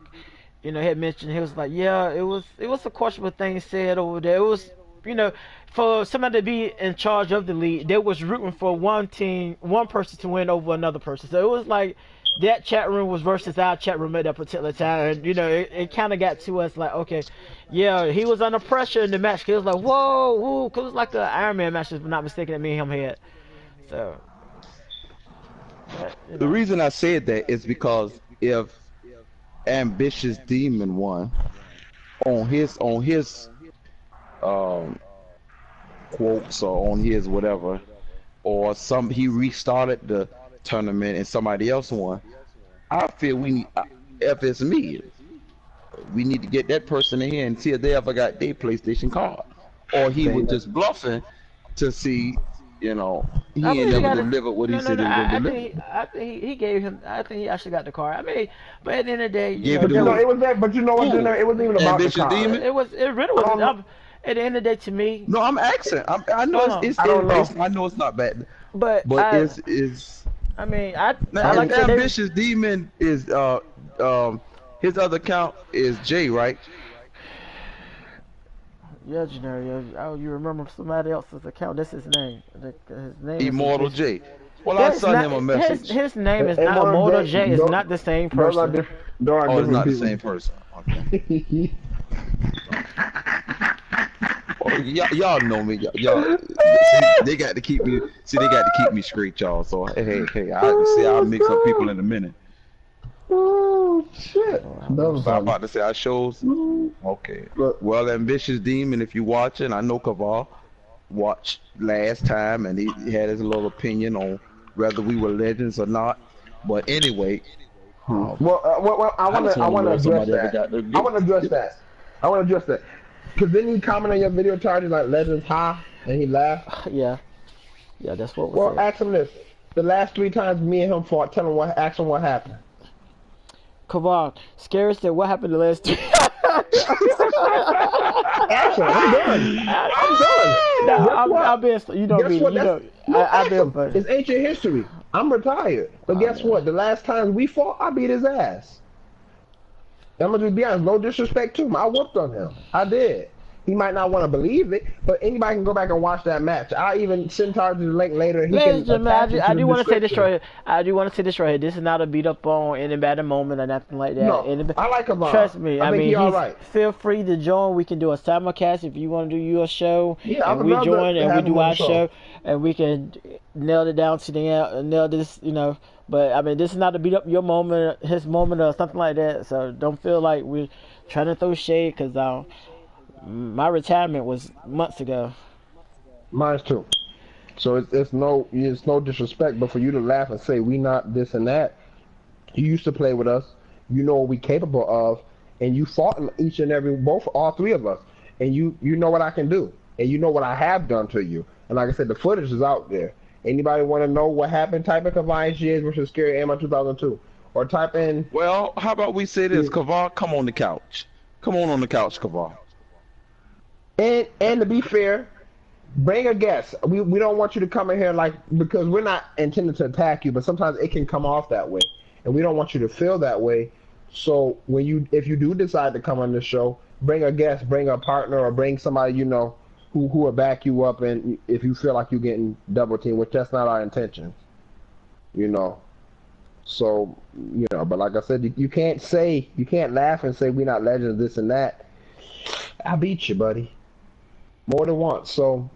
Had mentioned he was like, yeah, it was a questionable thing said over there. It was, you know, for somebody to be in charge of the league, they was rooting for one person to win over another person. So it was like that chat room was versus our chat room at that particular time, and it kind of got to us like, okay, yeah, he was under pressure in the match. He was like, whoa, whoa, cause it was like the Iron Man match, if I'm not mistaken, that me and him had. So, but, the reason I said that is because if Ambitious Demon won on his um quotes or on his whatever, or he restarted the tournament and somebody else won, I feel if it's me, we need to get that person in here and see if they ever got their PlayStation card, or he Same. was just bluffing to see, I he ain't believe he never got it. delivered what he No, no, said no. he was gonna I deliver. think he gave him. I think he actually got the car. I mean, but at the end of the day, Gave it But to you know, who? it was that. But you know what? Who? It wasn't even about the Ambitious car. Demon? it really I wasn't. don't know. At the end of the day, to me, No, I'm asking. I know hold on. I don't know. I know it's not bad, But but it's I mean, I I like mean, I said, they. Ambitious Demon is his other account is Jay, right? Yeah, Janario. Oh, you remember somebody else's account? That's his name. His name is Immortal Ambitious. J. Well, I That's sent not him a his message. his name is and not one of Immortal them, J. It's not the same those are person. different. Those are Oh, it's different not the people. same person. Okay. Well, y'all know me. Y'all see, they got to keep me. See, they got to keep me straight, y'all. So hey, I'll mix up people in a minute. Oh shit! That was So I'm funny. about to say I shows. Okay. But Well, Ambitious Demon, if you're watching, I know Kaval watched last time and he had his little opinion on whether we were legends or not. But anyway, I I just I want to want to know if address somebody ever that. got to I get. want to address that. I want to address that. Cause didn't he comment on your video charges like Legends High and he laughed? Yeah, yeah, that's what was Well, said. ask him this. The last 3 times me and him fought, tell him ask him what happened. Come on, Scary said, what happened the last 2? Ask him. I'm done. I'm done. No, I'm being, you know Guess me, what? you know, No, I've ask been him. funny. It's ancient history. I'm retired. But guess what? The last time we fought, I beat his ass. I'm gonna just be honest, no disrespect to him. I whooped on him. I did. He might not want to believe it, but anybody can go back and watch that match. I even send Target the link later. He Ladies and can gentlemen, attach it to I the do want to say this description. right here. I do want to say this right here. This is not a beat up on any bad moment or nothing like that. No, I like Kavon. Trust me. I think mean, he's all right. Feel free to join. We can do a simulcast if you want to do your show. Yeah, I and would we love join to and we have him do on the our show, and we can nail it down to the end, nail this, you know. But I mean, this is not to beat up your moment, his moment, or something like that. So don't feel like we're trying to throw shade, because my retirement was months ago. Mine's too. So it's no disrespect, but for you to laugh and say we not this and that, you used to play with us. You know what we capable of, and you fought each and every all 3 of us, and you know what I can do, and you know what I have done to you. And like I said, the footage is out there. Anybody want to know what happened? Type in Kavon GAs versus Scary Am 2002, or type in. Well, how about we say this, Kavon? Come on the couch. Come on the couch, Kavon. And to be fair, bring a guest. We don't want you to come in here because we're not intending to attack you, but sometimes it can come off that way, and we don't want you to feel that way. So if you do decide to come on this show, bring a guest, bring a partner, or bring somebody you know who will back you up, and if you feel like you're getting double teamed, which that's not our intention, you know. So but like I said, you can't laugh and say we're not legends, this and that. I beat you, buddy, more than once. So.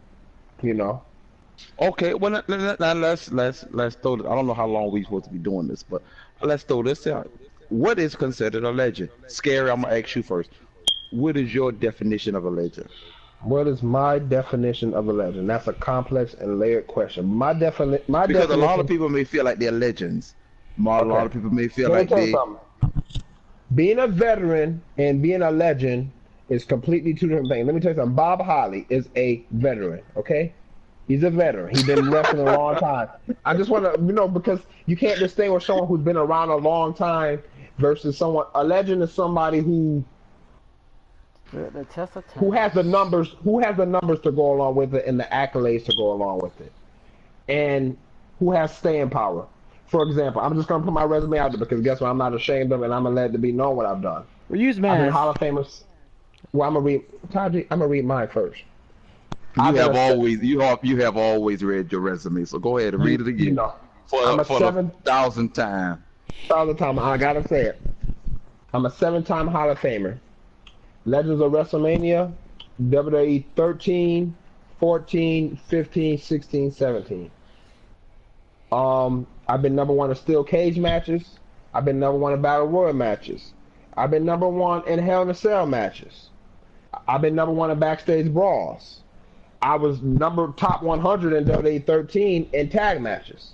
Okay, well now let's throw this. I don't know how long we supposed to be doing this, but let's throw this out. What is considered a legend? Scary, I'm gonna ask you first. What is your definition of a legend? What is my definition of a legend? That's a complex and layered question. Because a lot of people may feel like they're legends. A lot of people may feel like they. Being a veteran and being a legend is completely 2 different things. Let me tell you something. Bob Holly is a veteran, okay? He's a veteran. He's been wrestling a long time. I just want to, because you can't distinguish someone who's been around a long time versus someone. A legend is somebody who has the numbers, to go along with it and the accolades to go along with it, and who has staying power. For example, I'm just gonna put my resume out there because guess what? I'm not ashamed of it, and I'm gonna let it be known what I've done. Well, use I've been Hall of Famers. Well, I'm gonna read mine first. You have always read your resume, so go ahead and read it again for the 1,000th time. 1,000th time. I gotta say it. I'm a 7-time Hall of Famer. Legends of WrestleMania, WWE 13, 14, 15, 16, 17. I've been #1 in steel cage matches. I've been #1 in battle royal matches. I've been #1 in Hell in a Cell matches. I've been #1 in backstage brawls. I was top 100 in WWE 13 in tag matches.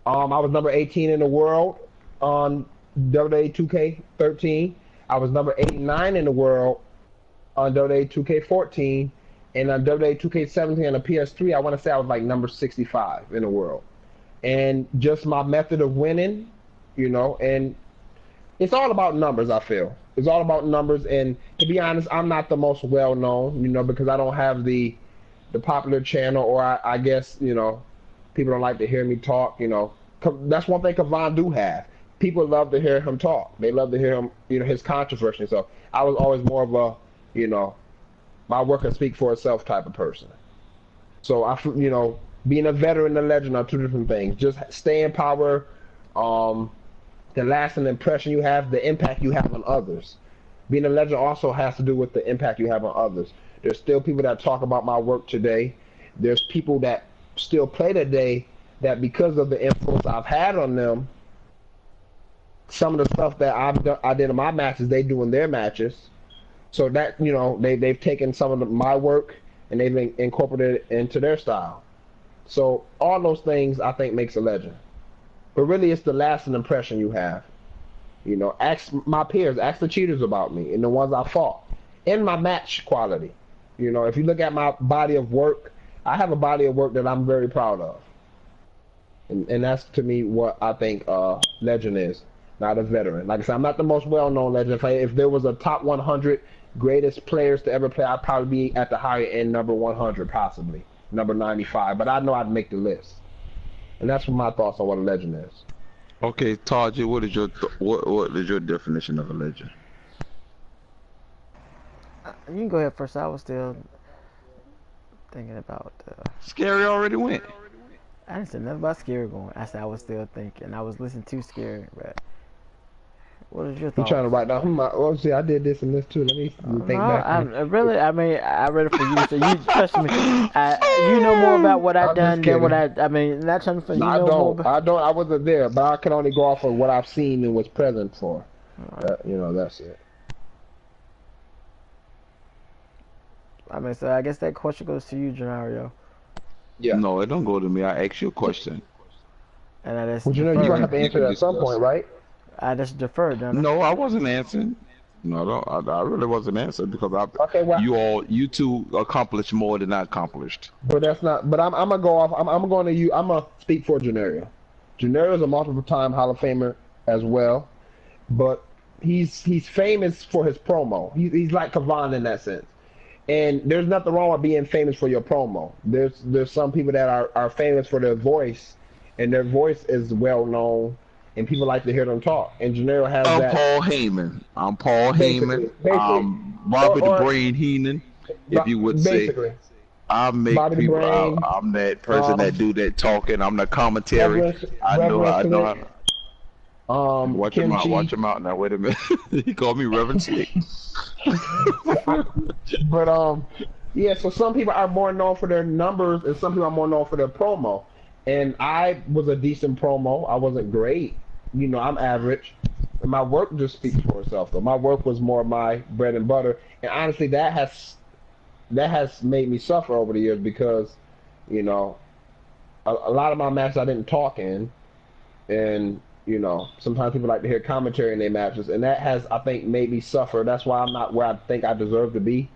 I was number 18 in the world on WWE 2K13. I was number 89 in the world on WWE 2K14, and on WWE 2K17 on the PS3, I want to say I was like number 65 in the world. And just my method of winning, and it's all about numbers, I feel. It's all about numbers, and to be honest, I'm not the most well-known, because I don't have the popular channel, or I guess, people don't like to hear me talk, That's one thing Kavon do have. People love to hear him talk. They love to hear him, his controversy. So I was always more of a, my work can speak for itself type of person. So being a veteran and a legend are 2 different things. Just stay in power, the lasting impression you have, the impact you have on others. Being a legend also has to do with the impact you have on others. There's still people that talk about my work today. There's people that still play today that because of the influence I've had on them, some of the stuff that I did in my matches, they do in their matches. So that, they've taken some of my work and they've incorporated it into their style. So all those things I think makes a legend. But really it's the lasting impression you have. Ask my peers, ask the cheaters about me and the ones I fought. And my match quality. If you look at my body of work, I have a body of work that I'm very proud of. And that's to me what I think legend is, not a veteran. Like I said, I'm not the most well-known legend. If there was a top 100 greatest players to ever play, I'd probably be at the higher end, number 100, possibly number 95. But I know I'd make the list, and that's my thoughts on what a legend is. Okay, Taji, what is your definition of a legend? You can go ahead first. I was still thinking about. Scary already went. I didn't say nothing about Scary going. I said I was still thinking. I was listening to Scary, but what is your You thoughts? trying to write down? Well, see, I did this and this too. Let me think No, back. I really. I mean, I read it for you, so you trust me. You know more about what I've I'm just done than what kidding. I mean, not trying to. You No, I know more don't. about. I don't. I wasn't there, but I can only go off of what I've seen and was present for. That's it. I mean, so I guess that question goes to you, Genario, Yeah. No, it don't go to me. I ask you a question. and I just Well, you know, you're You gonna defer. have can to you answer can that at some discuss. point, right? I just defer, don't I? No, I wasn't answering. No, I really wasn't answering because Okay. Well, you two accomplished more than I accomplished. but that's not. But I'm gonna go off. I'm going to you. I'm gonna speak for Janario. Janario is a multiple time Hall of Famer as well, but he's famous for his promo. He's like Kavan in that sense. And there's nothing wrong with being famous for your promo. There's some people that are famous for their voice, and their voice is well known, and people like to hear them talk. And Janelle has I'm that Paul Heyman. I'm Paul basically, Heyman. I'm Bobby the or Brain Heenan, if you would say. basically, I make Bobby the people. Brain, I'm that person that um, do that talking. I'm the commentary. Reverend I know. Reverend I know. Slick, Watch him out. Watch Kimchi. him out now. Wait a minute. He called me Reverend Slick. But yeah. So some people are more known for their numbers, and some people are more known for their promo. And I was a decent promo. I wasn't great. I'm average. And my work just speaks for itself. Though my work was more my bread and butter, and honestly, that has made me suffer over the years because, you know, a lot of my matches I didn't talk in, and sometimes people like to hear commentary in their matches, and that has, I think, made me suffer. That's why I'm not where I think I deserve to be.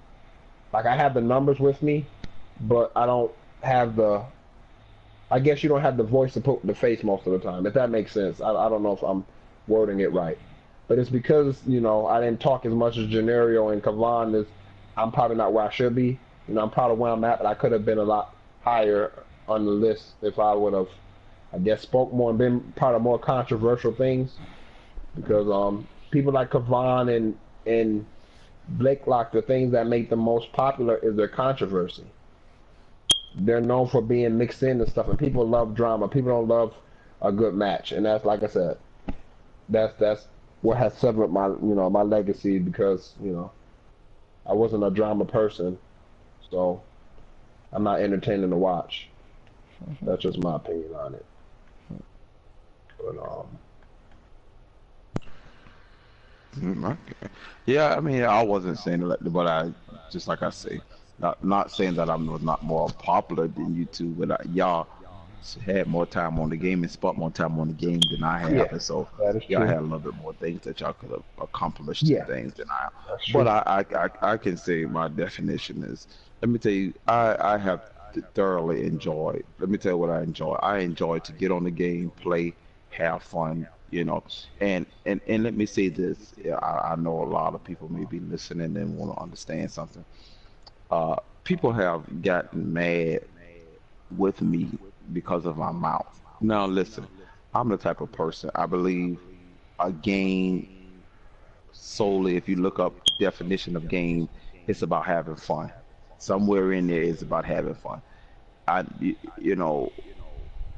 Like, I have the numbers with me, but I don't have the. I guess you don't have the voice to put with the face most of the time, if that makes sense. I don't know if I'm wording it right, but it's because I didn't talk as much as Genario and Kavan. Is I'm probably not where I should be. I'm proud of where I'm at, but I could have been a lot higher on the list if I would have, I guess, spoke more and been part of more controversial things. Because people like Kavan and Blake Lock, the things that make them most popular is their controversy. They're known for being mixed in and stuff, and people love drama. People don't love a good match, and that's, like I said, that's what has severed my legacy, because I wasn't a drama person, so I'm not entertaining to watch. That's just my opinion on it. But Okay. Yeah, I mean, I wasn't saying it, but I just like I say, not saying that I was not more popular than you two, but y'all had more time on the game and spent more time on the game than I have, yeah, and so that is y'all true. had a little bit more things that y'all could have accomplished and Yeah, things than I. that's But true. I can say my definition is. Let me tell you, I have thoroughly enjoyed. Let me tell you what I enjoy. I enjoy to get on the game, play, have fun. And let me say this. Yeah, I know a lot of people may be listening and want to understand something. People have gotten mad with me because of my mouth. Now, listen, I'm the type of person, I believe a game solely, if you look up definition of game, it's about having fun. Somewhere in there is about having fun. You know,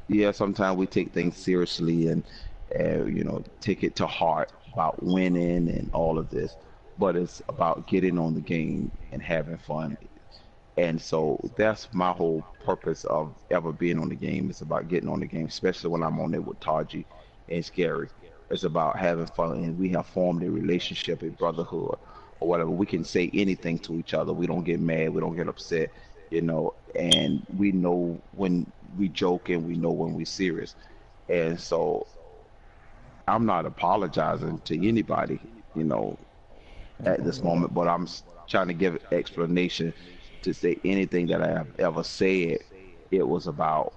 yeah, sometimes we take things seriously and take it to heart about winning and all of this, but it's about getting on the game and having fun. And so that's my whole purpose of ever being on the game. It's about getting on the game, especially when I'm on it with Taji and Scary. It's about having fun, and we have formed a relationship, a brotherhood, or whatever. We can say anything to each other. We don't get mad. We don't get upset, and we know when we joke and we know when we're serious. And so I'm not apologizing to anybody, at this moment, but I'm trying to give explanation to say anything that I have ever said. It was about,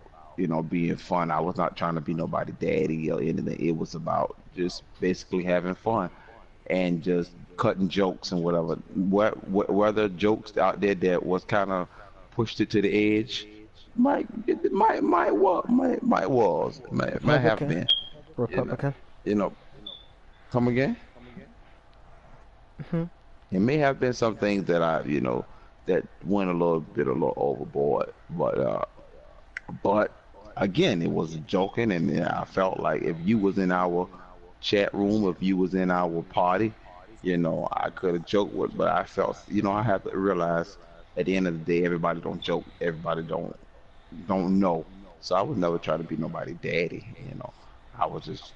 being fun. I was not trying to be nobody daddy or anything. It was about just basically having fun and just cutting jokes and whatever. Whether jokes out there that was kind of pushed it to the edge, might have Republican. been. You know, Republican. you know. Come again? Hmm. It may have been some things that that went a little overboard, but again, it was joking, and I felt like if you was in our chat room, if you was in our party, I could have joked with, but I felt, I have to realize at the end of the day, everybody don't joke, everybody don't know. So I would never try to be nobody daddy. I was just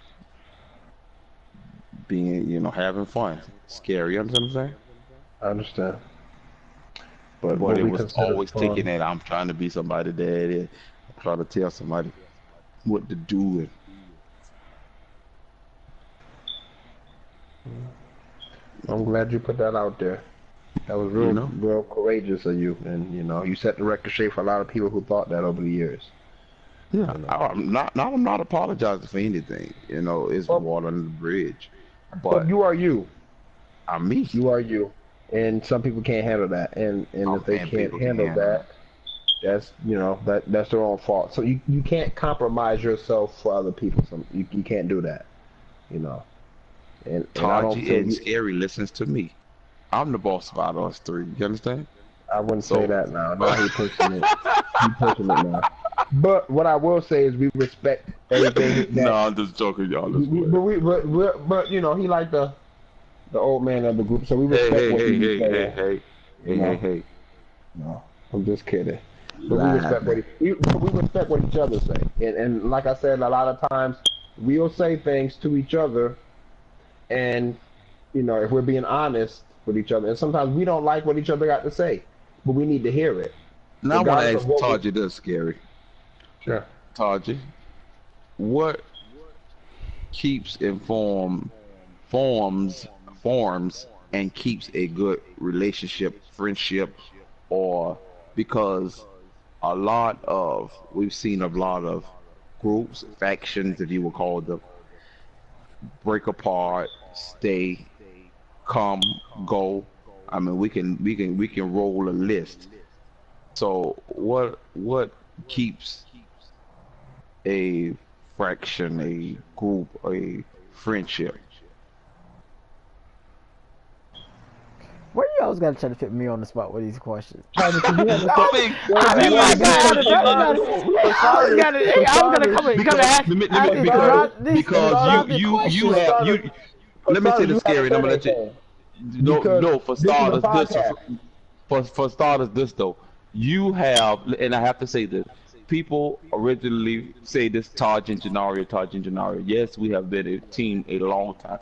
being, having fun. Scary, you understand what I'm saying? I understand. But But what it we was consider always taking fun, that I'm trying to be somebody daddy. I'm trying to tell somebody what to do. And, I'm glad you put that out there. That was you real, know, real courageous of you, and you set the record straight for a lot of people who thought that over the years. yeah, You know. I'm not apologizing for anything. It's Well, water under the bridge. but But you are you. I'm me. You are you, and some people can't handle that, and Oh if they man, can't people can handle handle that, that's their own fault. So you can't compromise yourself for other people. You can't do that. You know. And I don't Taji feel and you. Scary listens to me. I'm the boss about us three. You understand? I wouldn't say So, that now. Now he pushing it. He pushing it now. But what I will say is we respect everything no, that. I'm just joking, y'all. Let's play. But he like the old man of the group, so we Hey, respect hey, what he hey, was hey, hey, saying. hey, You hey, hey, know, hey. no, I'm just kidding. You But we lied respect now. we respect what each other say, and like I said, a lot of times we'll say things to each other, and if we're being honest with each other, and sometimes we don't like what each other got to say, but we need to hear it, Now I want to regardless of ask what we. Taji this, Scary. Sure. Taji, what keeps informed forms forms and keeps a good relationship, friendship, or because we've seen a lot of groups, factions, if you will call them, break apart, stay, come, go. I mean, we can roll a list. So what keeps a fraction, a group, a friendship? Where you always gotta try to fit me on the spot with these questions? Trying to we haven't I said. mean, Well, I we mean, you my haven't you God, said the you brother have gotta. for I was starters. gotta. Hey, For I was gonna starters, come and because ask. let me let I me these starters, because these for because you starters, derogatory you you questions. for have starters, you for let me say starters, this, you haven't Scary, and I'm said gonna let you. anything No, because no. For this is a starters, this podcast. for starters, this though, you have, and I have to say this. People originally say this Taj and Janario. Yes, we have been a team a long time,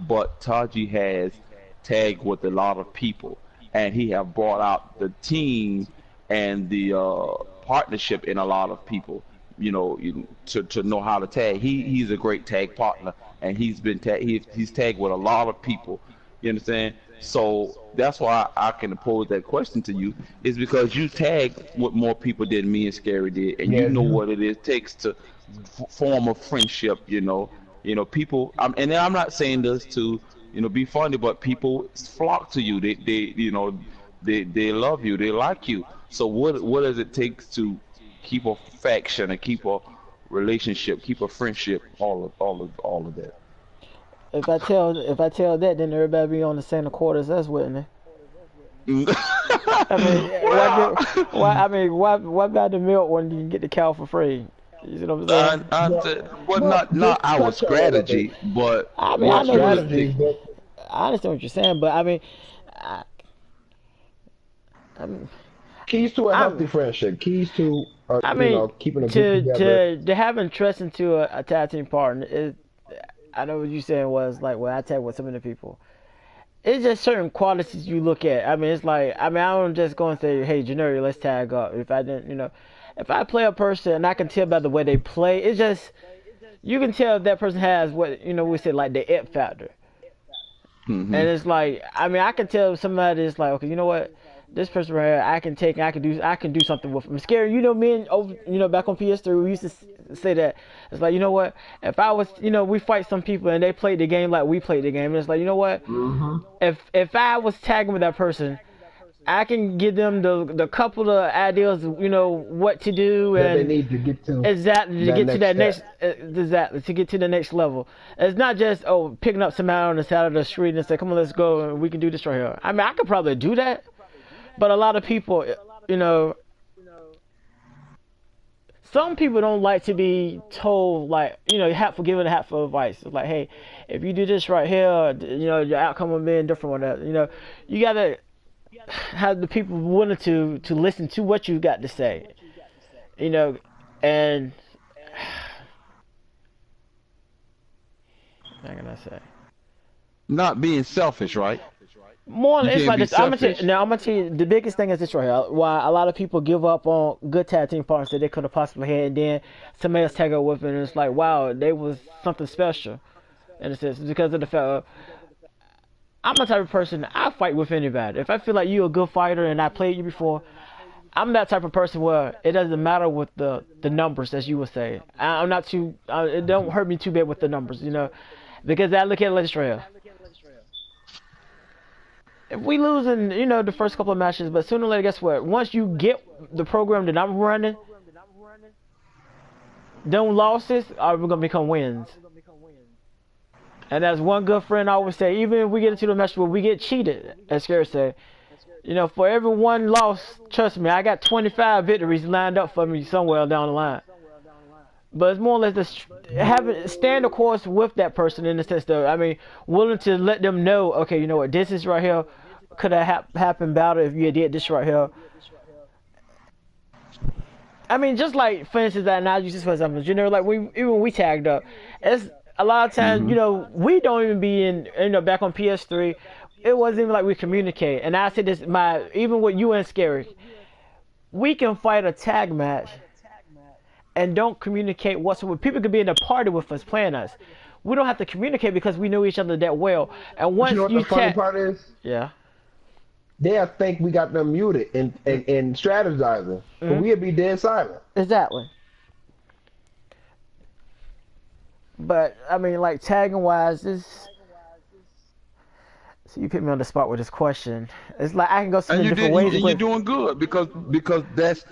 but Taji has tagged with a lot of people, and he have brought out the team and the partnership in a lot of people. To know how to tag. He's a great tag partner, and he's tagged with a lot of people. You understand? So that's why I can pose that question to you is because you tagged with more people than me and Scary did, and you Yeah, know you. what it is takes to form a friendship. People. And I'm not saying this to be funny, but people flock to you. They love you. They like you. So what does it take to keep a faction and keep a relationship, keep a friendship, all of that? If I tell that, then everybody be on the same accord as us, wouldn't they? I mean, why well, give? Why? I mean, why buy the milk when you can get the cow for free? You see what I'm saying? well, Well, not just to our touch on a little bit, strategy, but I mean, I not what know you what would strategy, think. but I understand what you're saying, but I mean, I, I'm, keys to a I'm healthy friendship, keys to I mean, keeping a group to together. to having trust into a tag team partner is. I know what you saying was like, well, I tag with so many people. It's just certain qualities you look at. I mean, it's like, I mean, I don't just go and say, hey, January, let's tag up. If I didn't, if I play a person and I can tell by the way they play, it's just, you can tell if that person has what, we say like the Ep factor. Hmm. And it's like, I mean, I can tell somebody is like, okay, you know what? this person right here, I can take, I can do something with him. Scary, you know, me and over, you know, back on PS3, we used to say that it's like, you know what, if I was, you know, we fight some people and they played the game like we played the game, and it's like, you know what, if I was tagging with that person, I can give them the couple of ideas, you know, what to do That they and need to get to exactly to that get to that next next exactly to get to the next level. It's not just picking up somebody on the side of the street and say, come on, let's go and we can do this right here. I mean, I could probably do that, but a lot of people, you know, some people don't like to be told, like, you know, hatful given a hatful advice. It's like, hey, if you do this right here, you know, your outcome will be different with that. You know, you gotta have the people willing to listen to what you got to say. You know, and what can I say? Not being selfish, right? More, You it's can't like be this. I'm selfish. gonna tell you the biggest thing is this right here. Why a lot of people give up on good tag team partners that they could have possibly had, and then somebody else tag up with it, and it's like, wow, they was something special. In a sense, because of the fact I'm the type of person, I fight with anybody. If I feel like you're a good fighter and I played you before, I'm that type of person where it doesn't matter with the numbers, as you would say. I'm not too. It don't hurt me too bad with the numbers, you know, because I look at it like this right here. If we lose in, you know, the first couple of matches, but sooner or later, guess what? Once you get the program that I'm running, them losses are gonna become wins. And as one good friend always say, even if we get into the match where we get cheated, as Scary said, you know, for every one loss, trust me, I got 25 victories lined up for me somewhere down the line. But it's more or less just stand the course with that person in the sense that, I mean, willing to let them know, okay, you know what, this is right here could have happened better if you did this right here. I mean, just like, for instance, that now just for example, you know, like even when we tagged up, it's a lot of times, you know, we don't even be in, you know, back on PS3, it wasn't even like we communicate. And I said this, even with you and Scary, we can fight a tag match and don't communicate whatsoever. People could be in the party with us playing us. We don't have to communicate because we know each other that well. And But once you know what the funny part is? yeah, They'll think we got them muted and strategizing, but we'll be dead silent. exactly. But I mean, like tagging wise, this. So you put me on the spot with this question. It's like I can go so And many different ways. you're doing good because that's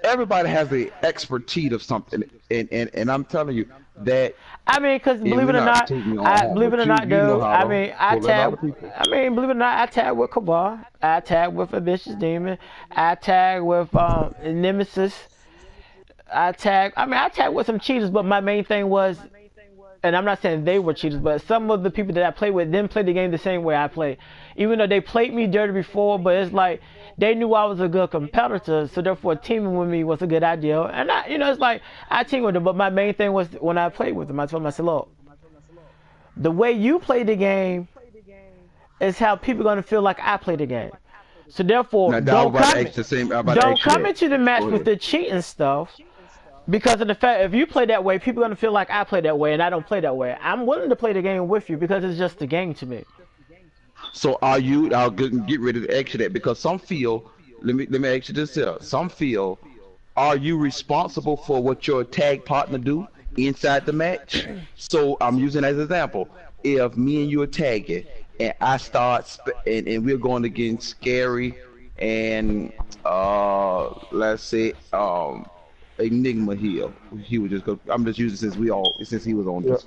everybody has a expertise of something, and I'm telling you that. I mean, because believe it or not, believe it or not, though, I mean, I tag. I mean, believe it or not, I tag with Kabar. I tag with a vicious demon. I tag with Nemesis. I tag with some cheaters, but my main thing was, and I'm not saying they were cheaters, but some of the people that I played with didn't play the game the same way I play. Even though they played me dirty before, but it's like they knew I was a good competitor, so therefore teaming with me was a good idea. And I, you know, it's like I team with them, but my main thing was when I played with them, I told myself, look, the way you play the game is how people are gonna feel like I play the game. So therefore, don't come into the match with the cheating stuff. Because of the fact, if you play that way, people are going to feel like I play that way, and I don't play that way. I'm willing to play the game with you because it's just a game to me. So are you, I'll get ready to ask you that, because some feel, let me ask you this here, some feel, are you responsible for what your tag partner do inside the match? So I'm using as an example, if me and you are tagging, and I start, and we're going against Scary, and let's say, Enigma here. He would just go. I'm just using since he was on this.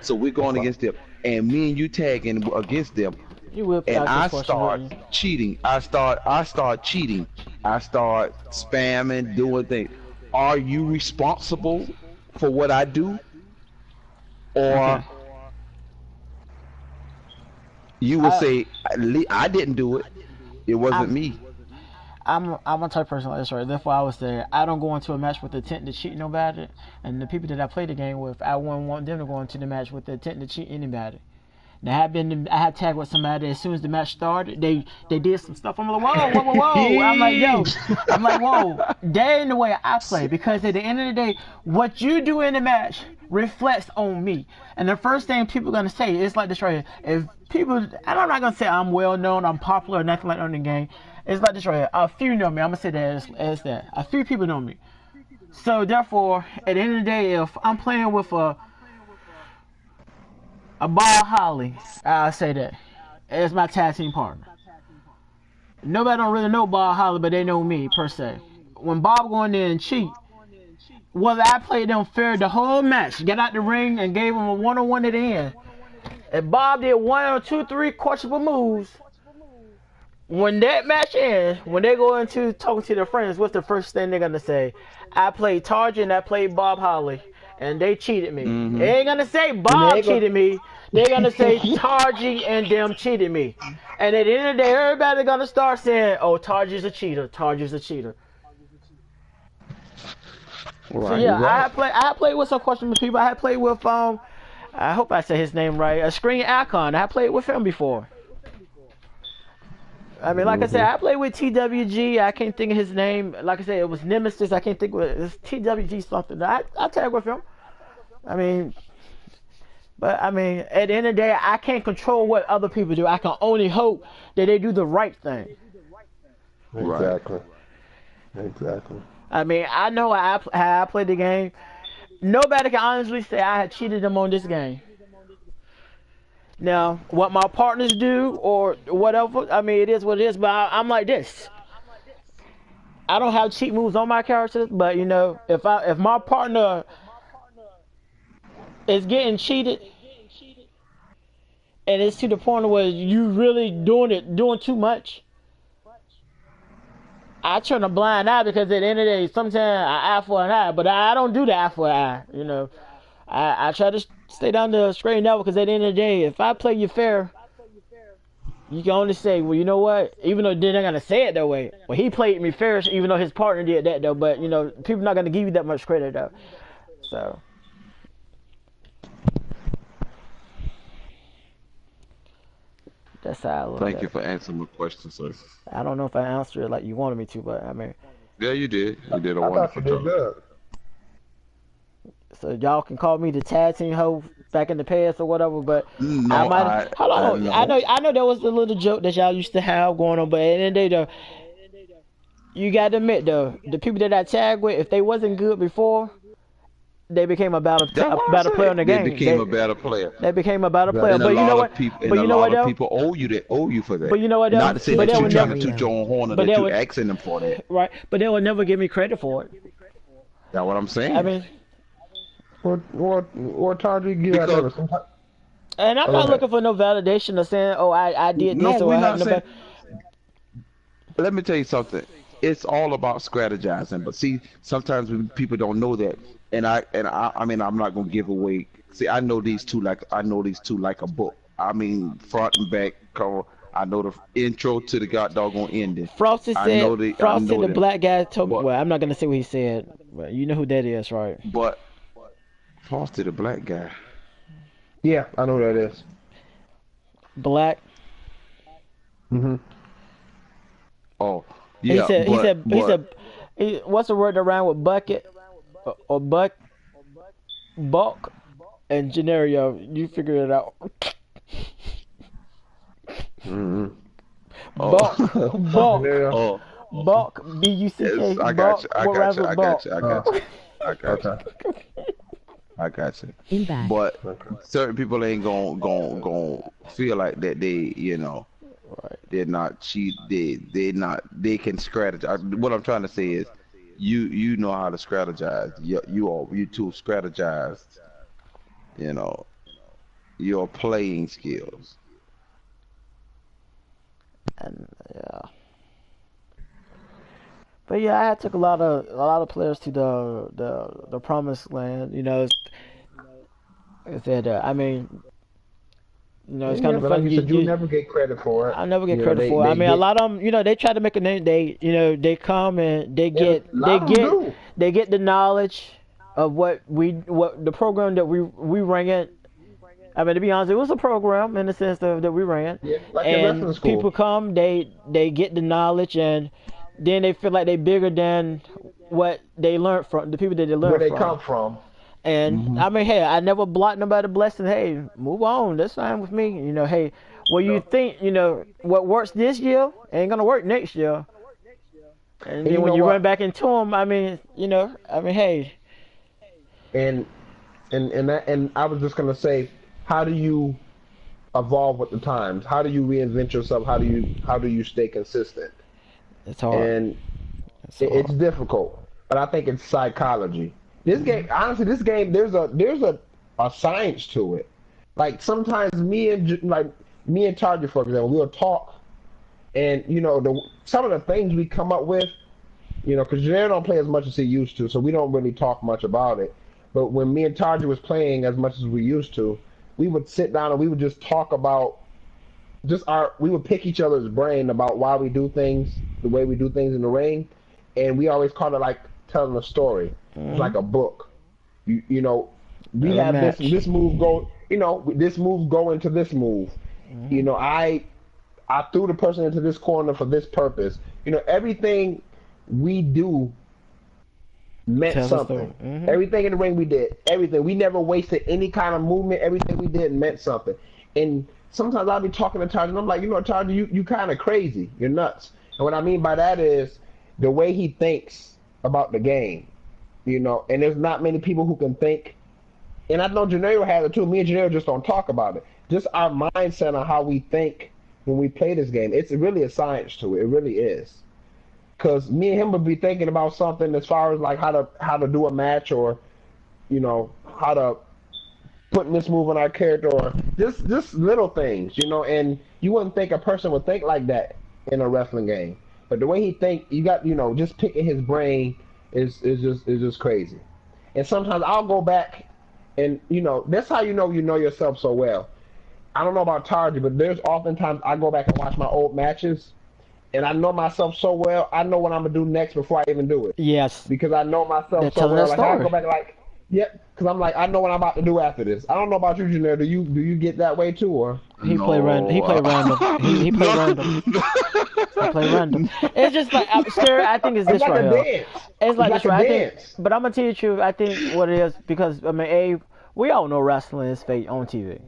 So we're going against them, and me and you tagging against them, and I start cheating. I start cheating. I start spamming, doing things. Are you responsible for what I do, or you would say I didn't do it? It wasn't me. I'm a type of person like this, right? Therefore, I would say I don't go into a match with the intent to cheat nobody, and the people that I play the game with, I wouldn't want them to go into the match with the intent to cheat anybody. Now, I had tagged with somebody as soon as the match started. They did some stuff. I'm like, whoa. I'm like, yo. I'm like, whoa. That ain't the way I play, because at the end of the day, what you do in the match reflects on me. And the first thing people are gonna say is like this right here. If people, and I'm not gonna say I'm well known, I'm popular, or nothing like that in the game. It's like this right here. A few know me. I'm gonna say that as that. A few people know me. So therefore, at the end of the day, if I'm playing with a Bob Holly, I'll say that as my tag team partner. Nobody don't really know Bob Holly, but they know me per se. When Bob go in there and cheat, whether I played them fair the whole match, get out the ring and gave him a one-on-one at the end. If Bob did 1 or 2, 3 questionable moves, when that match ends, when they go into talking to their friends, what's the first thing they're gonna say? I played Tarja and I played Bob Holly, and they cheated me. They ain't gonna say Bob cheated me. They're gonna say Tarji and them cheated me. And at the end of the day, everybody gonna start saying, "Oh, Tarji's a cheater. Tarji's a cheater." Right, So yeah, I had played with some questionable people. I had played with I hope I say his name right. A Screen Icon. I played with him before. I mean, like I said, I played with TWG. I can't think of his name. Like I said, it was Nemesis. I can't think of it. It's TWG something. I tag with him. I mean, but I mean, at the end of the day, I can't control what other people do. I can only hope that they do the right thing. Exactly. Exactly. I mean, I know how I played the game. Nobody can honestly say I had cheated them on this game. Now, what my partners do or whatever, I mean, it is what it is, but I'm like this. I don't have cheat moves on my characters, but you know, if my partner is getting cheated and it's to the point where you really doing too much, I turn a blind eye because at the end of the day, sometimes an eye for an eye, but I don't do the eye for an eye, you know. I try to stay down the straight and narrow because at the end of the day, if I play you fair, you can only say, well, you know what? Even though they're not gonna say it that way, well, he played me fair, even though his partner did that though. But you know, people not gonna give you that much credit though. So that's how I look Thank at you it. for answering my question, sir. I don't know if I answered it like you wanted me to, but I mean, Yeah, you did. You did a I thought wonderful you did job. good. so y'all can call me the tag team hoe back in the past or whatever, but I No, might hold I on. I know. know there was a little joke that y'all used to have going on, but at the end of the day though, you gotta admit though, the people that I tag with, if they wasn't good before, they became a That's what I better player in said. the They game. became a better player, They became a better player. Exactly. and a But you know lot what? of people, But you know what though? owe you that, owe you for But that. you know what Not though? to say But that they you would trying to never. toot your own horn or But that they you would asking them for that. right. But they would never give me credit for it. That's what I'm saying. I mean, What time do you get out Because of it? and I'm Go not ahead. looking for no validation of saying, oh, I did no, this or we're I have not saying. nobody. Let me tell you something. It's all about strategizing. But see, sometimes when people don't know that, I mean, I'm not gonna give away. See, I know these two like a book. I mean, front and back cover. I know the intro to the god doggone ending. I Frosty know the them. black guy told. But Well, I'm not gonna say what he said, but you know who that is, right? but Frosty the black guy. Yeah, I know who that is. Black. Mm-hmm. Oh He yeah, said. He but said. He but said. What's the word around with bucket or buck? Bulk and Generio. You figure it out. Mm-hmm. Bulk. oh Bulk. Yeah. oh Bulk. B-U-C-K. yes, I got you. Bulk. What rhymes with bulk? I got you. I got you. Okay. I got you. In back. But Okay. certain people ain't gon' feel like that they, Right. they're not cheat. They can strategize. What I'm trying to say is, you know how to strategize. You two strategize. You know your playing skills. And yeah. But yeah, I took a lot of players to the promised land. You know, like I said, I mean, you know, it's kind Yeah, of but like fun. you said, you'll never get credit for it. I never get You know, credit for it. I they mean, a get, lot of them, you know, they try to make a name. They come and and a lot of them do. they get the knowledge of what the program that we ran it. I mean, to be honest, it was a program in the sense that we ran, Yeah, like in and wrestling school. people come, they get the knowledge, and then they feel like they bigger than what they learned from the people that they learned Where they from. come from. And Mhm. I mean, hey, I never blocked nobody blessing. Hey, move on. That's fine with me. Hey, well, you think, what works this year ain't gonna work next year. And And then you when know you run what? back into them, I mean, hey, And and I was just gonna say, how do you evolve with the times? How do you reinvent yourself? How do you stay consistent? it's hard. And It's it's hard. difficult, but I think it's psychology. This game, Mhm. honestly, this game, there's a science to it. Like sometimes me and Target, for example, we'll talk, and some of the things we come up with, because Jared don't play as much as he used to, so we don't really talk much about it. But when me and Target was playing as much as we used to, we would sit down and we would just talk about we would pick each other's brain about why we do things the way we do things in the ring, and we always call it like telling a story. It's like Mhm. a book. We Let a have this match. this move go. This move go into this move. You Mhm. know, I threw the person into this corner for this purpose. Everything we do meant Tells a story. something. Mhm. Everything in the ring we did, everything. We never wasted any kind of movement. Everything we did meant something. And sometimes I'll be talking to Taj, and I'm like, Taj, you kind of crazy. You're nuts. And what I mean by that is the way he thinks about the game. And there's not many people who can think. And I know Janero has it too. Me and Janero just don't talk about it. Just our mindset on how we think when we play this game. It's really a science to it. It really is. Cause me and him would be thinking about something as far as like how to do a match, or how to put this move on our character, or just little things, and you wouldn't think a person would think like that in a wrestling game. But the way he think, you got just picking his brain is just crazy. And sometimes I'll go back, and that's how you know yourself so well. I don't know about Tarji, but there's oftentimes I go back and watch my old matches, and I know myself so well. I know what I'm gonna do next before I even do it, Yes, because I know they're myself so telling that well. Like I story. go back like, yep, because I'm like I know what I'm about to do after this. I don't know about you, Janelle. Do you get that way too, or He play random. He No, play random. He play no, random. no. He play random. It's just like scary. I think it's it's this like right a here. dance? It's It's like this like a right. I think, dance. but I'm gonna tell you the truth. I think what it is because I mean, we all know wrestling is fake on TV.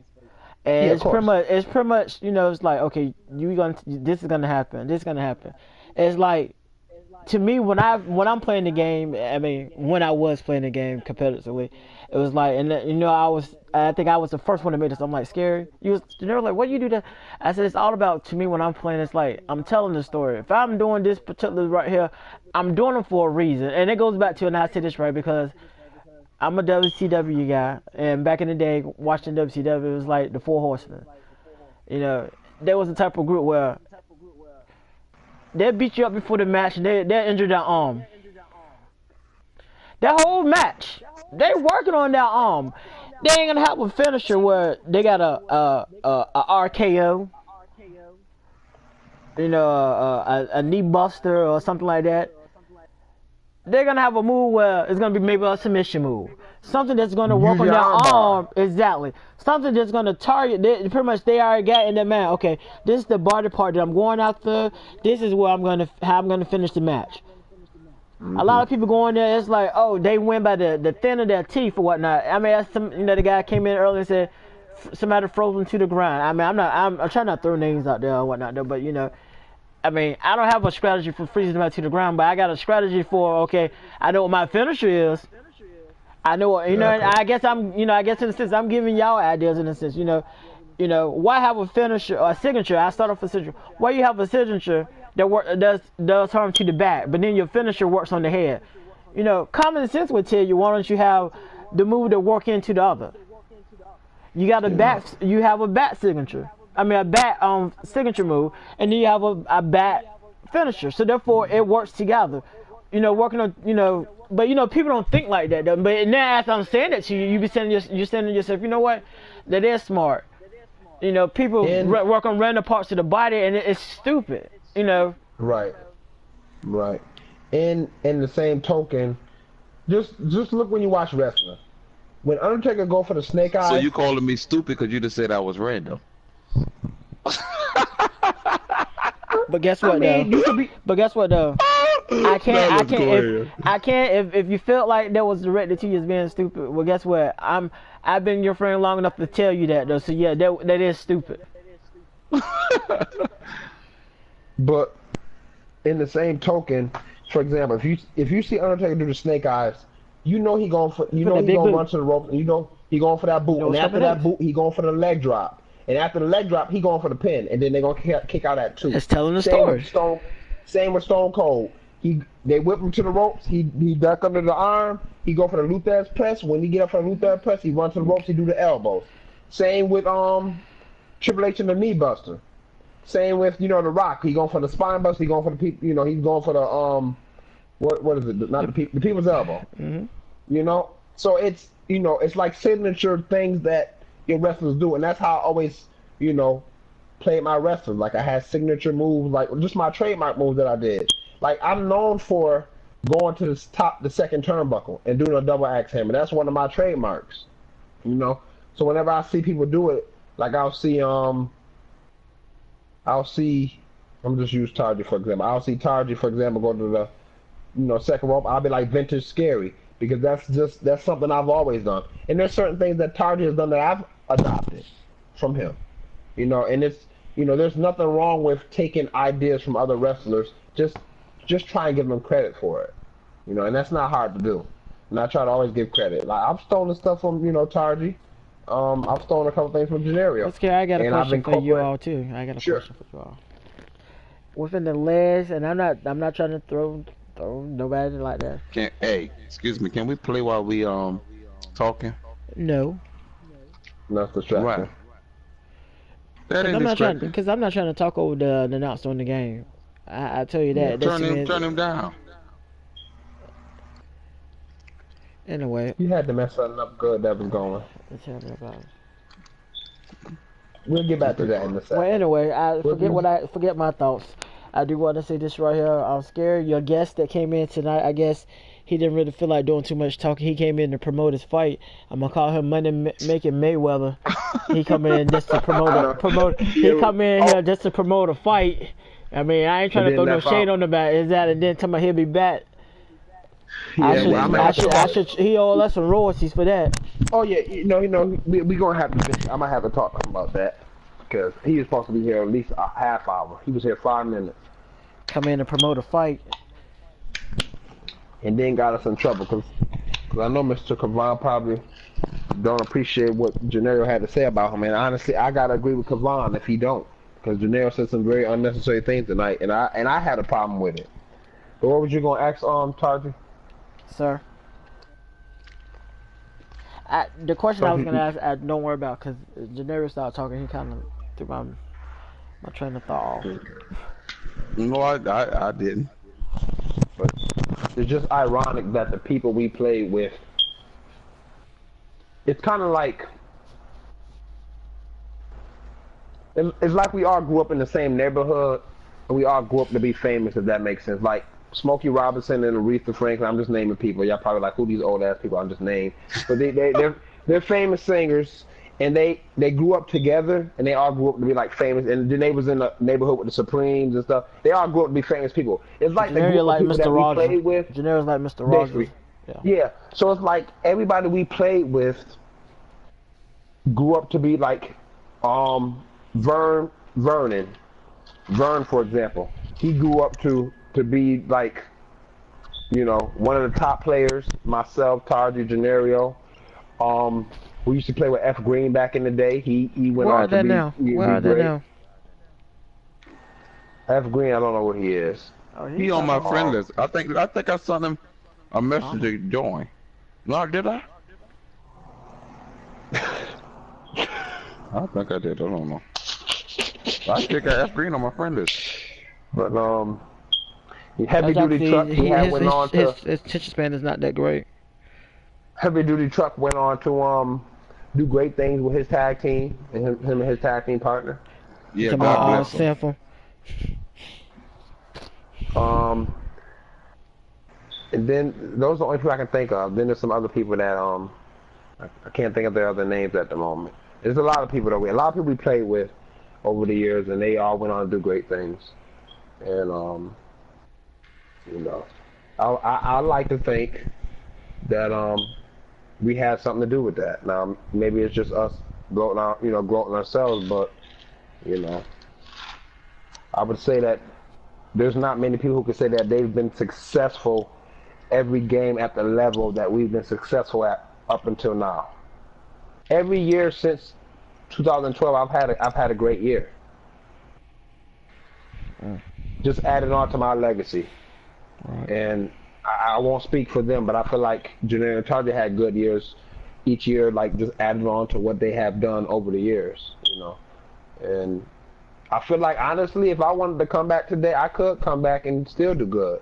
And Yeah, of it's pretty course. much, it's like, okay, this is gonna happen, this is gonna happen. It's like, to me, when I'm playing the game, I mean, when I was playing the game competitively, it was like, and I think I was the first one to make this. I'm like, scary. They were like, what do you do that? I said, it's all about, to me, when I'm playing, it's like I'm telling the story. If I'm doing this particular right here, I'm doing it for a reason, and it goes back to, and I say this right because I'm a WCW guy, and back in the day, watching WCW, it was like the Four Horsemen. You know, there was a type of group where they beat you up before the match, and they injure their arm. That whole match, they working on their arm. They ain't gonna have a finisher where they got a RKO, a knee buster or something like that. They're gonna have a move where it's gonna be maybe a submission move, something that's gonna work Use on your their armbar. arm exactly, something that's gonna target. Pretty much they already got in that man. Okay, this is the body part that I'm going after. This is where how I'm gonna finish the match. A lot Hmm. of people go in there. It's like, oh, they win by the thin of their teeth or whatnot. I mean, that's the guy came in earlier and said somebody frozen to the ground. I mean, I'm trying not to throw names out there or whatnot, though, but I mean, I don't have a strategy for freezing them out to the ground, but I got a strategy for, okay, I know what my finisher is. I know what, Exactly. I guess I guess in a sense, I'm giving y'all ideas in a sense, why have a finisher or a signature? I start off a signature. Why you have a signature does harm to the back, but then your finisher works on the head? Common sense would tell you, why don't you have the move that work into the other? Yeah. You have a bat signature. I mean, a bat signature move, and then you have a bat finisher. So therefore, it works together. Working on but people don't think like that. Though. But now, as I'm saying that to you, you be saying you're saying to yourself, you know what? That is smart. People And work on random parts of the body, and it's stupid. right, right. And in the same token, just look when you watch wrestling. When Undertaker go for the snake So eyes, you calling me stupid because you just said I was random? But guess I what though? mean, you could be. But guess what though? I can't. Now I let's can't. go If ahead. I can't. If you felt like that was directed to you as being stupid, well, guess what? I've been your friend long enough to tell you that though. So yeah, that is stupid. But in the same token, for example, if you see Undertaker do the snake eyes, you know For that he big gonna boot. run to the rope, and you know he going for that You boot, know and what's after coming that next. boot, he going for the leg drop, and after the leg drop, he going for the pin, and then they gonna kick out at 2. It's telling the Same with story. Stone, same with Stone Cold. They whip him to the ropes. He duck under the arm. He go for the Luther's press. When he get up for the Luther's press, he run to the ropes. He do the elbows. Same with Triple H and the knee buster. Same with The Rock. He going for the spine buster. He going for the people. He's going for the what is it? Not the people's elbow. Mm-hmm. So it's like signature things that your wrestlers do, and that's how I always played my wrestlers. Like I had signature moves, like just my trademark moves that I did. Like I'm known for going to the second turnbuckle and doing a double axe hammer. That's one of my trademarks. So whenever I see people do it, like I'll see I'm just use Tarji for example. I'll see Tarji for example go to the second rope. I'll be like vintage scary because that's something I've always done. And there's certain things that Tarji has done that I've adopted from him. And it's there's nothing wrong with taking ideas from other wrestlers. Just try and give them credit for it. And that's not hard to do. And I try to always give credit. Like I've stolen stuff from Tarji. I've stolen a couple things from Generio. Okay, I got a and question for you all too. I got a Sure. question for you all. Within the last, and I'm not trying to throw nobody like that. Hey, excuse me. Can we play while we talking? No. That's distraction. Right. That ain't I'm not trying, distracting. because I'm not trying to talk over the announcer on the game. I tell you that. Turn him down. Anyway, You had to mess something up good that was going. tell me about it. We'll get back to that in a second. Well, anyway, forget my thoughts. I do want to say this right here. I'm scared. Your guest that came in tonight, I guess he didn't really feel like doing too much talking. He came in to promote his fight. I'm gonna call him Money Making Mayweather. He come in just to promote. He come in here just to promote a fight. I mean, I ain't trying to throw no shade on the back. Is that and then tell me he'll be back. I should. He owe us some royalties for that. Oh yeah, we gonna have to. I might have to talk to him about that because he was supposed to be here at least a half hour. He was here 5 minutes. Come in and promote a fight. And then got us in trouble because I know Mr. Kavan probably don't appreciate what Gennaro had to say about him. And honestly, I gotta agree with Kavan if he don't, because Gennaro said some very unnecessary things tonight, and I had a problem with it. But what was you gonna ask, Tarji? Sir. The question I was gonna ask, don't worry about, because Gennaro started talking. He kind of threw my train of thought off. No, I didn't. But it's just ironic that the people we play with, it's kind of like, it's like we all grew up in the same neighborhood, and we all grew up to be famous, if that makes sense. Like Smokey Robinson and Aretha Franklin, I'm just naming people. Y'all probably like, who these old ass people I'm just naming. But they're famous singers, and they grew up together, and they all grew up to be like famous. And then they was in the neighborhood with the Supremes and stuff. They all grew up to be famous people. It's like the group of people that we played with. Genera's like Mr. Rogers. Yeah. So it's like everybody we played with grew up to be like Vern, for example. He grew up to be like, one of the top players. Myself, Tarji, Gennario. We used to play with F. Green back in the day. He went on to be Where are they now? F. Green, I don't know where he is. He on my friend list. I think I sent him a message to join. No, did I? I think I did. I don't know. I think I F. Green on my friend list. But heavy duty truck. His attention span is not that great. Heavy duty truck went on to do great things with his tag team and him and his tag team partner. Yeah, God bless him. And then those are the only people I can think of. Then there's some other people that I can't think of their other names at the moment. There's a lot of people a lot of people we played with over the years, and they all went on to do great things. And You know, I like to think that we had something to do with that. Now maybe it's just us gloating ourselves, but you know, I would say that there's not many people who can say that they've been successful every game at the level that we've been successful at up until now. Every year since 2012, I've had a great year. Just adding on to my legacy. Right. And I won't speak for them, but I feel like Janae and Tarja had good years each year, like just adding on to what they have done over the years, you know. And I feel like, honestly, if I wanted to come back today, I could come back and still do good.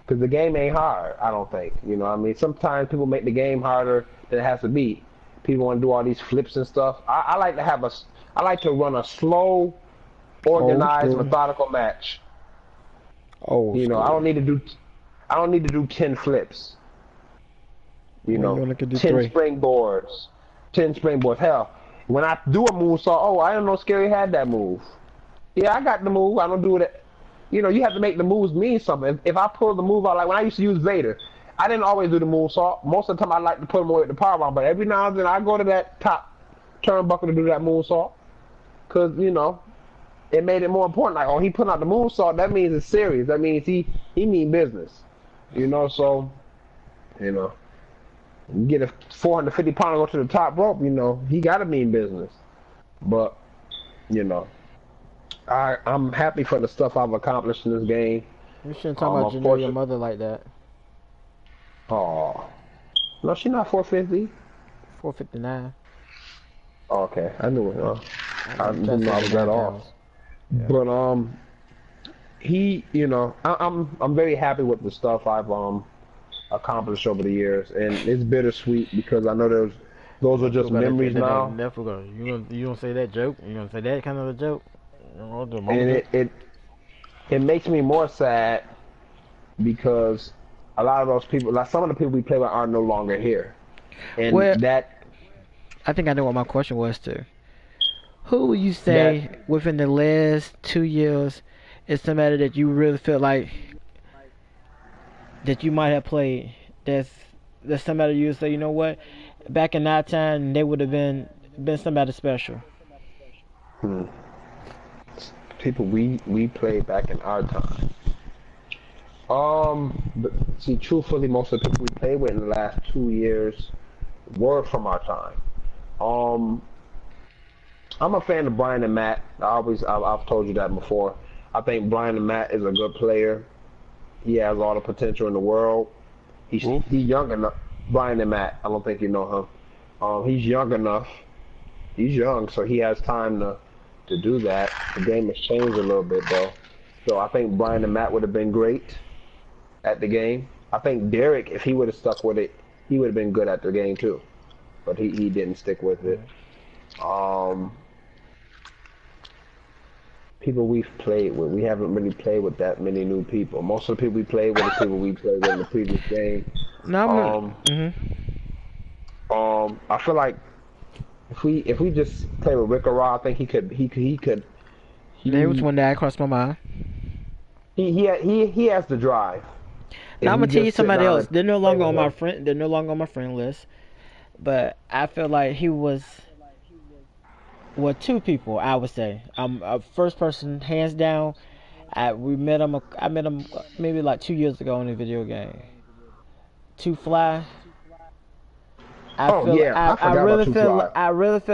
Because the game ain't hard, I don't think. You know, I mean, sometimes people make the game harder than it has to be. People want to do all these flips and stuff. I like to I like to run a slow, organized, methodical match. Old you know, school. I don't need to do 10 flips. You Well, know, you only could do 10 3. springboards. 10 springboards. Hell, when I do a moonsault, oh, I didn't know Scary had that move. Yeah, I got the move. I don't do it. You know, you have to make the moves mean something. If I pull the move out, like when I used to use Vader, I didn't always do the moonsault. Most of the time, I like to put him away with the power bomb, but every now and then, I go to that top turnbuckle to do that moonsault. Because, you know, it made it more important. Like, oh, he putting out the moonsault, that means it's serious. That means he mean business. You know, so, you know, you get a 450 pounder go to the top rope, you know, he got to mean business. But, you know, I'm happy for the stuff I've accomplished in this game. You shouldn't talk about your mother like that. Oh, no, she's not 450. 459. Okay, I knew it. I didn't know I was that off. Yeah. But he, you know, I'm very happy with the stuff I've accomplished over the years, and it's bittersweet because I know those are just memories now. You don't say that joke. You don't say that kind of a joke. And it makes me more sad because a lot of those people, like some of the people we play with, are no longer here, and I think I know what my question was too. Who would you say within the last 2 years is somebody that you really feel like that you might have played? That's somebody you would say, you know what, back in that time they would have been somebody special. People we played back in our time. See, truthfully, most of the people we played with in the last 2 years were from our time. I'm a fan of Brian and Matt. I've told you that before. I think Brian and Matt is a good player. He has all the potential in the world. He's young enough. Brian and Matt. I don't think you know him. He's young enough. He's young, so he has time to do that. The game has changed a little bit though. So I think Brian and Matt would have been great at the game. I think Derek, if he would have stuck with it, he would have been good at the game too. But he didn't stick with it. People we've played with, we haven't really played with that many new people. Most of the people we played with are people we played with in the previous game. I feel like if we just play with Rick Aura, I think he could. There was one that crossed my mind. He has the drive. Now I'm gonna tell you somebody else. They're no longer on my friend. They're no longer on my friend list. But I feel like he was. Well, 2 people I would say. First person, hands down. I met him maybe like 2 years ago in a video game. Too Fly. I really feel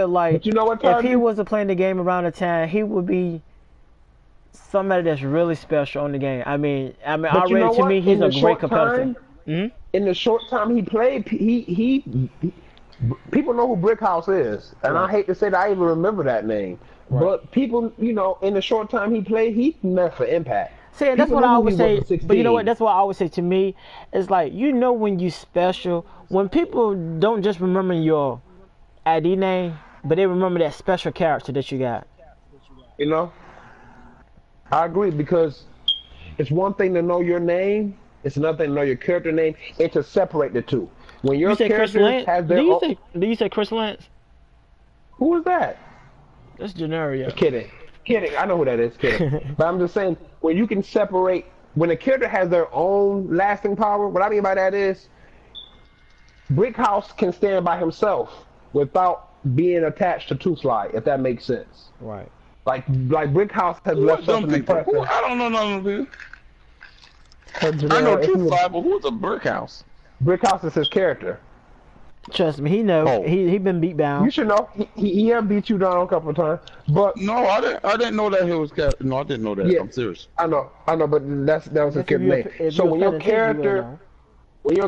like, but you know what, if he wasn't playing the game around the time, he would be somebody that's really special on the game. I mean, already to me, he's a great competitor. In the short time he played, he people know who Brickhouse is, and I hate to say that I even remember that name. Right. But people, you know, in the short time he played, he left for impact. See, that's what I always say. But you know what? That's what I always say to me. It's like, you know when you special, when people don't just remember your ID name, but they remember that special character that you got. You know? I agree, because it's one thing to know your name, it's another thing to know your character name, and to separate the two. When your character has their do you say Chris Lance? Who is that? That's Genario. Kidding. I know who that is. Kidding. But I'm just saying, when you can separate when a character has their own lasting power, what I mean by that is Brickhouse can stand by himself without being attached to Two Slide, if that makes sense. Right. Like Brickhouse has Who are left them such an people? impression. I don't know none of them people. I know Janelle, True Five, but who's a brick house? Brickhouse is his character. Trust me, he know. Oh. He been beat down. You should know. He have beat you down a couple of times, but No, I didn't know that he was. No, I didn't know that. Yeah. I'm serious. I know, but that was his character name. So when your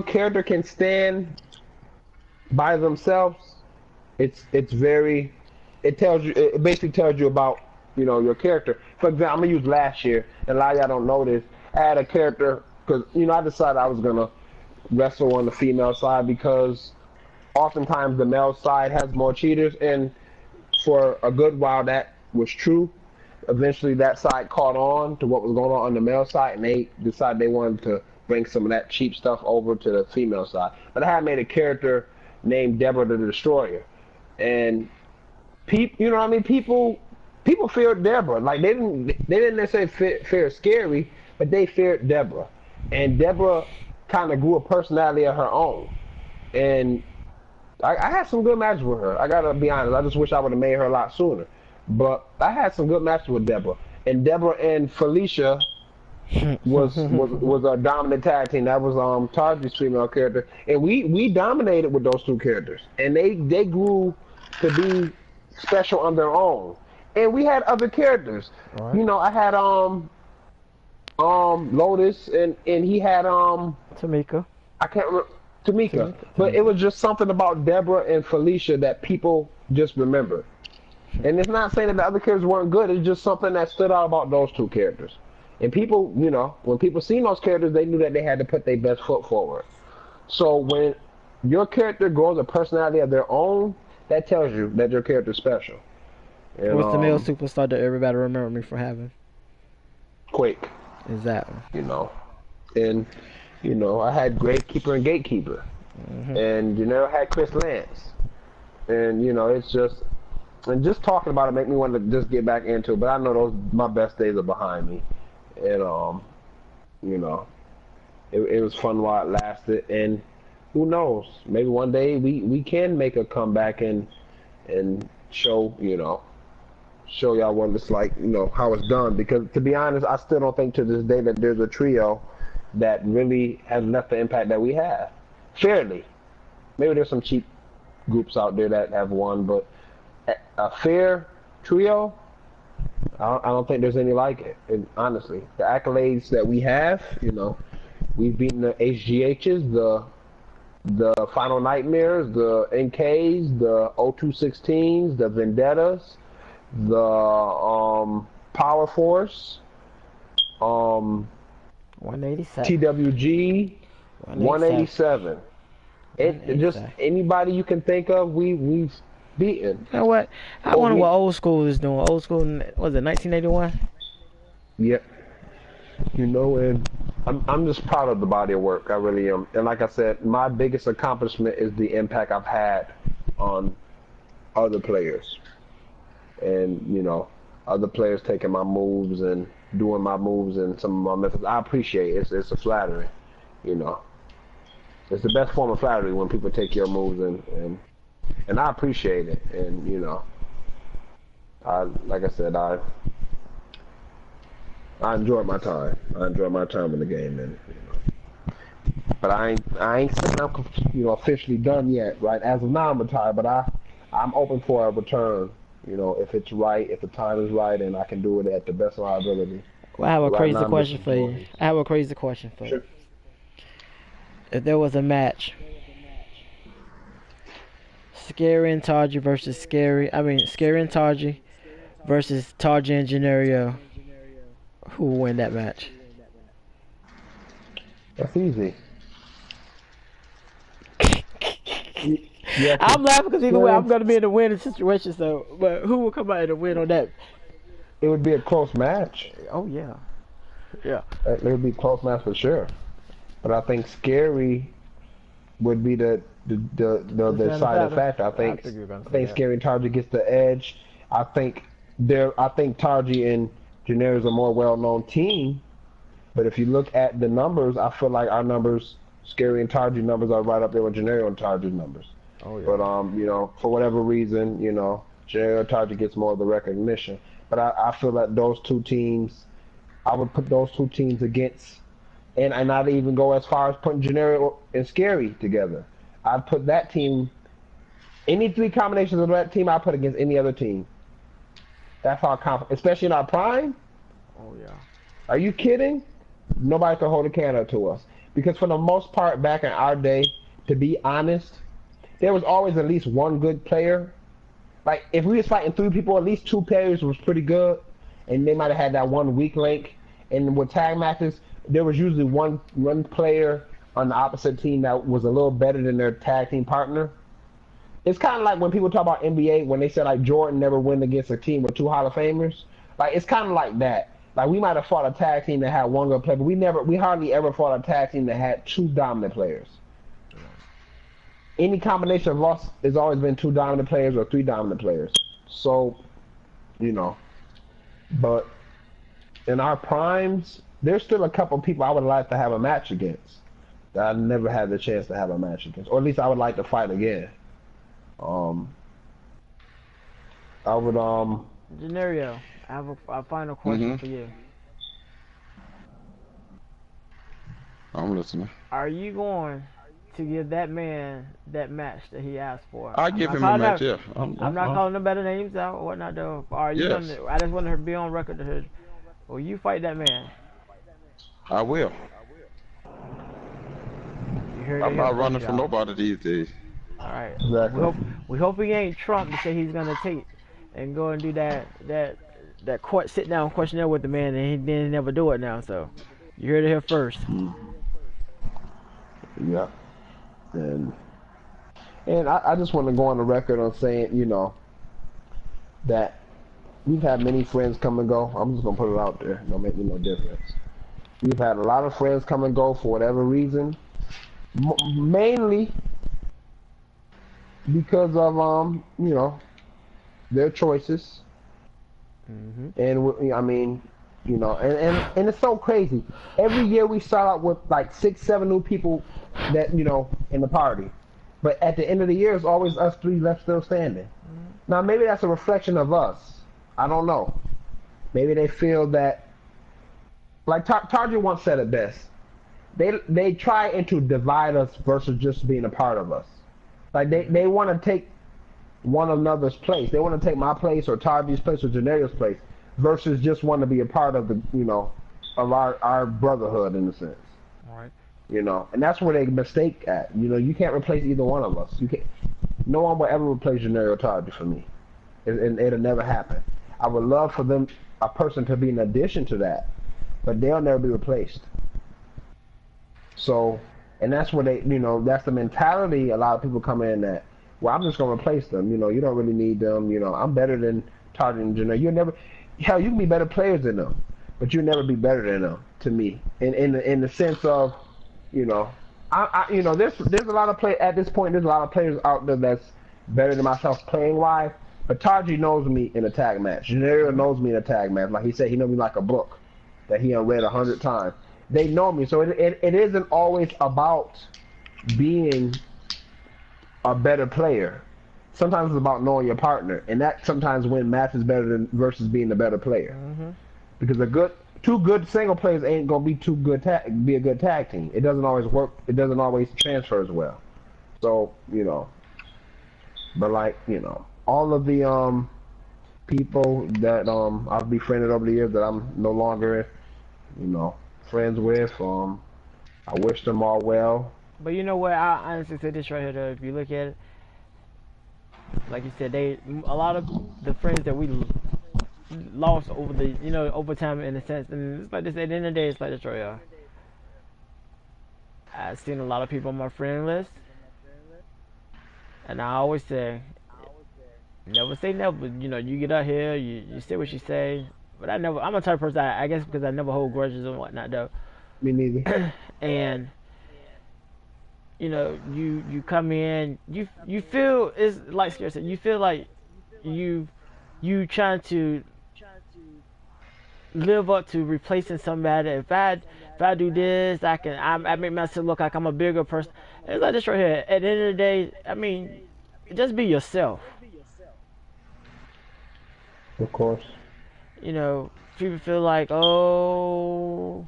character can stand by themselves, it basically tells you about your character. For example, I'm gonna use last year, and a lot of y'all don't know this. I had a character because I decided I was gonna wrestle on the female side because oftentimes the male side has more cheaters, and for a good while that was true. Eventually that side caught on to what was going on the male side, and they decided they wanted to bring some of that cheap stuff over to the female side. But I had made a character named Deborah the Destroyer, and people feared Deborah. Like they didn't necessarily fear Scary, but they feared Deborah, and Deborah kind of grew a personality of her own, and I had some good matches with her. I gotta be honest. I just wish I would have made her a lot sooner. But I had some good matches with Deborah. And Deborah and Felicia was a dominant tag team. That was Tarji's female character. And we dominated with those two characters. And they grew to be special on their own. And we had other characters. Right. I had Lotus and he had Tamika. I can't remember. Tamika. But it was just something about Deborah and Felicia that people just remembered. And it's not saying that the other characters weren't good. It's just something that stood out about those two characters. And people, when people seen those characters, they knew that they had to put their best foot forward. So when your character grows a personality of their own, that tells you that your character's special. And, what's the male superstar that everybody remember me for having? Quake. Exactly. And I had Gravekeeper and Gatekeeper. Mm-hmm. And I had Chris Lance. And it's just just talking about it make me want to just get back into it. But I know my best days are behind me. And it was fun while it lasted. And who knows? Maybe one day we can make a comeback and show y'all what it's like, how it's done. Because to be honest, I still don't think to this day that there's a trio that really has left the impact that we have. Fairly. Maybe there's some cheap groups out there that have won, but a fair trio, I don't think there's any like it. And honestly, the accolades that we have, we've beaten the HGHs, the Final Nightmares, the NKs, the O216s, the Vendettas, the Power Force, 187. TWG, 187. It just anybody you can think of, we've beaten. You know what? I wonder what old school is doing. Old school, was it 1981? Yep. And I'm just proud of the body of work. I really am. And like I said, my biggest accomplishment is the impact I've had on other players. And other players taking my moves and doing my moves and some of my methods. I appreciate it. It's a flattery. It's the best form of flattery when people take your moves and I appreciate it. And like I said, I enjoyed my time. I enjoyed my time in the game, and but I ain't saying I'm officially done yet. Right, as of now I'm retired, but I'm open for a return. If it's right, if the time is right, and I can do it at the best of my ability. Well, I have a crazy question for you. If there was a match, Scary and Tarji versus Scary and Tarji versus Tarji and Gennario, who will win that match? That's easy. I'm laughing because either way I'm going to be in a winning situation. So, but who will come out and win on that? It would be a close match. Oh yeah. It would be a close match for sure. But I think Scary would be the deciding factor. I think Scary and Tarji gets the edge. I think Tarji and Gennario is a more well-known team, But if you look at the numbers, I feel like our numbers, Scary and Tarji numbers, are right up there with Janario and Tarji's numbers. Oh yeah. But for whatever reason, Janario and Tarji gets more of the recognition. But I feel that those two teams, I would put those two teams against, and I'd even go as far as putting Janario and Scary together. I'd put that team, any three combinations of that team, I'd put against any other team. That's how confident, especially in our prime. Oh yeah. Are you kidding? Nobody can hold a candle to us. Because for the most part, back in our day, to be honest, there was always at least one good player. Like, if we was fighting three people, at least two players was pretty good. And they might have had that one weak link. And with tag matches, there was usually one player on the opposite team that was a little better than their tag team partner. It's kind of like when people talk about NBA, when they said, like, Jordan never win against a team with two Hall of Famers. Like, it's kind of like that. Like, we might have fought a tag team that had one good player, but we hardly ever fought a tag team that had two dominant players. Any combination of loss has always been two dominant players or three dominant players. So, but in our primes, there's still a couple people I would like to have a match against that I never had the chance to have a match against, or at least I would like to fight again. I would Janario, I have a final question for you. I'm listening. Are you going to give that man that match that he asked for? I give him a match, yeah. I'm not calling them better names out or whatnot though. Are you gonna, I just want to be on record to her. Will you fight that man? I will. I'm not running for nobody these days. Alright. Exactly. We hope he ain't Trump to say he's gonna take and go and do that court sit down questionnaire with the man and he didn't never do it now, so you heard it here first. Yeah. And I just want to go on the record on saying, that we've had many friends come and go. I'm just gonna put it out there. Don't make me no difference. We've had a lot of friends come and go for whatever reason. Mainly because of their choices. And I mean, and it's so crazy. Every year we start out with like 6-7 new people that in the party, but at the end of the year it's always us three left still standing. Now maybe that's a reflection of us. I don't know. Maybe they feel that, like Target once said it best. They try to divide us versus just being a part of us. Like they want to take one another's place. They want to take my place or Tarji's place or Janaria's place versus just want to be a part of the of our brotherhood in a sense. All right. And that's where they mistake at. You can't replace either one of us. You can't. No one will ever replace Janaria or Tarji for me, and it'll never happen. I would love for a person to be an addition to that, but they'll never be replaced. So, and that's where that's the mentality a lot of people come in that, well, I'm just going to replace them. You don't really need them. I'm better than Tarji and Janae. Hell, you can be better players than them, but you'll never be better than them, to me. In the sense of, there's a lot of at this point, there's a lot of players out there that's better than myself playing wise, but Tarji knows me in a tag match. Janae knows me in a tag match. Like he said, he knows me like a book that he had read 100 times. They know me, so it isn't always about being a better player. Sometimes it's about knowing your partner, and that sometimes win matches better than versus being the better player. Because two good single players ain't gonna be be a good tag team. It doesn't always work. It doesn't always transfer as well. So but like all of the people that I've befriended over the years that I'm no longer friends with. I wish them all well. But you know what? I honestly say this right here, though. If you look at it, like you said, a lot of the friends that we lost over the over time in a sense, and it's like this. At the end of the day, it's like this right here. I've seen a lot of people on my friend list, and I always say, never say never. You get out here, you say what you say. But I'm a type of person, I guess because I never hold grudges and whatnot, though. Me neither. And, you come in, you feel, it's like Scary said, you feel like you trying to live up to replacing somebody. If I do this, I make myself look like I'm a bigger person. It's like this right here. At the end of the day, I mean, just be yourself. Of course. You know, people feel like, oh,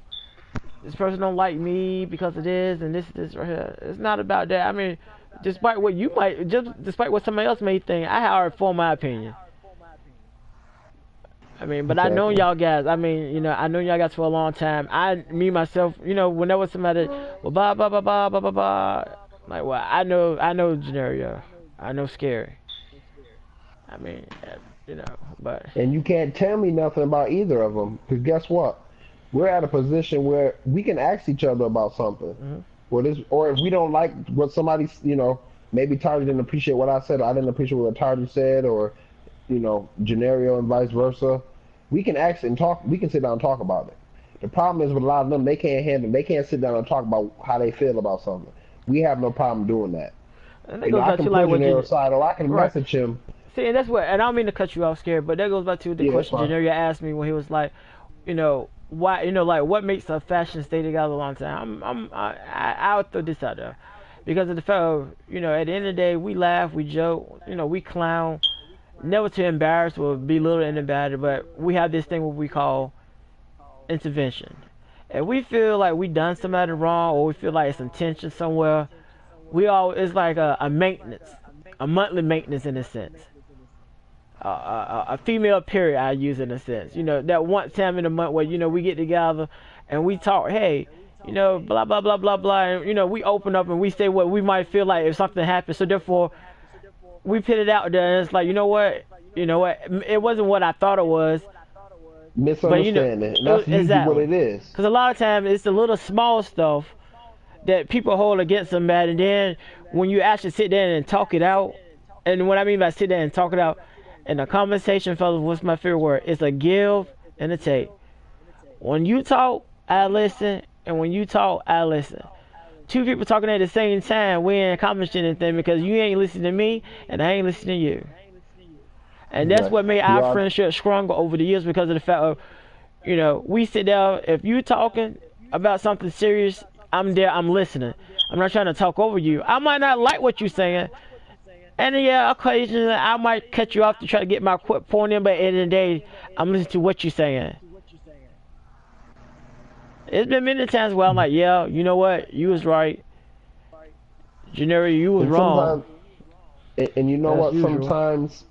this person don't like me because of this and this right here. It's not about that. I mean, despite what somebody else may think, I already formed my opinion. I mean, but I know Exactly. y'all guys. I mean, you know, I know y'all guys for a long time. Me myself, you know, whenever somebody, well, blah blah blah blah blah blah blah, like, well, I know Genario, I know Scary. I mean, you know, but And you can't tell me nothing about either of them. Because guess what? We're at a position where we can ask each other about something. mm-hmm. Or if we don't like what somebody's, maybe Tardy didn't appreciate what I said, or I didn't appreciate what Tardy said, or, Genario and vice versa, we can ask and talk. We can sit down and talk about it. The problem is with a lot of them, they can't sit down and talk about how they feel about something. We have no problem doing that. and that goes I back can to pull like what Gennaro you aside, or I can right. message him. See, and that's what, and I don't mean to cut you off, Scary, but that goes back to the Yeah, that's question fine. Genario asked me when he was like, you know, why, like, what makes a fashion stay together a long time? I'll throw this out there because of the fact of, at the end of the day, we laugh, we joke, we clown, never to embarrass or belittle anybody, but we have this thing what we call intervention. If we feel like we done somebody wrong or we feel like it's some tension somewhere, it's like a maintenance, a monthly maintenance in a sense. A female period I use in a sense. That one time in a month where we get together and we talk. Hey, blah blah blah blah blah. And we open up and we say what we might feel like if something happens. So therefore, we put it out there, and it's like, it wasn't what I thought it was. But Misunderstanding, and that's usually what exactly. it is. Because a lot of times it's the little small stuff that people hold against somebody, and then when you actually sit there and talk it out, and what I mean by sit there and talk it out, in a conversation, fellas, what's my favorite word? It's a give and a take. When you talk, I listen, and when you talk, I listen. Two people talking at the same time, we ain't accomplishing anything because you ain't listening to me, and I ain't listening to you. And that's what made our friendship stronger over the years because of the fact of, we sit down, if you talking about something serious, I'm there, I'm listening. I'm not trying to talk over you. I might not like what you're saying, and yeah, occasionally I might cut you off to try to get my quick point in, but at the end of the day, I'm listening to what you're saying. It's been many times where I'm like, yeah, you know what, you was right. Genario, you was wrong. And you know what, sometimes,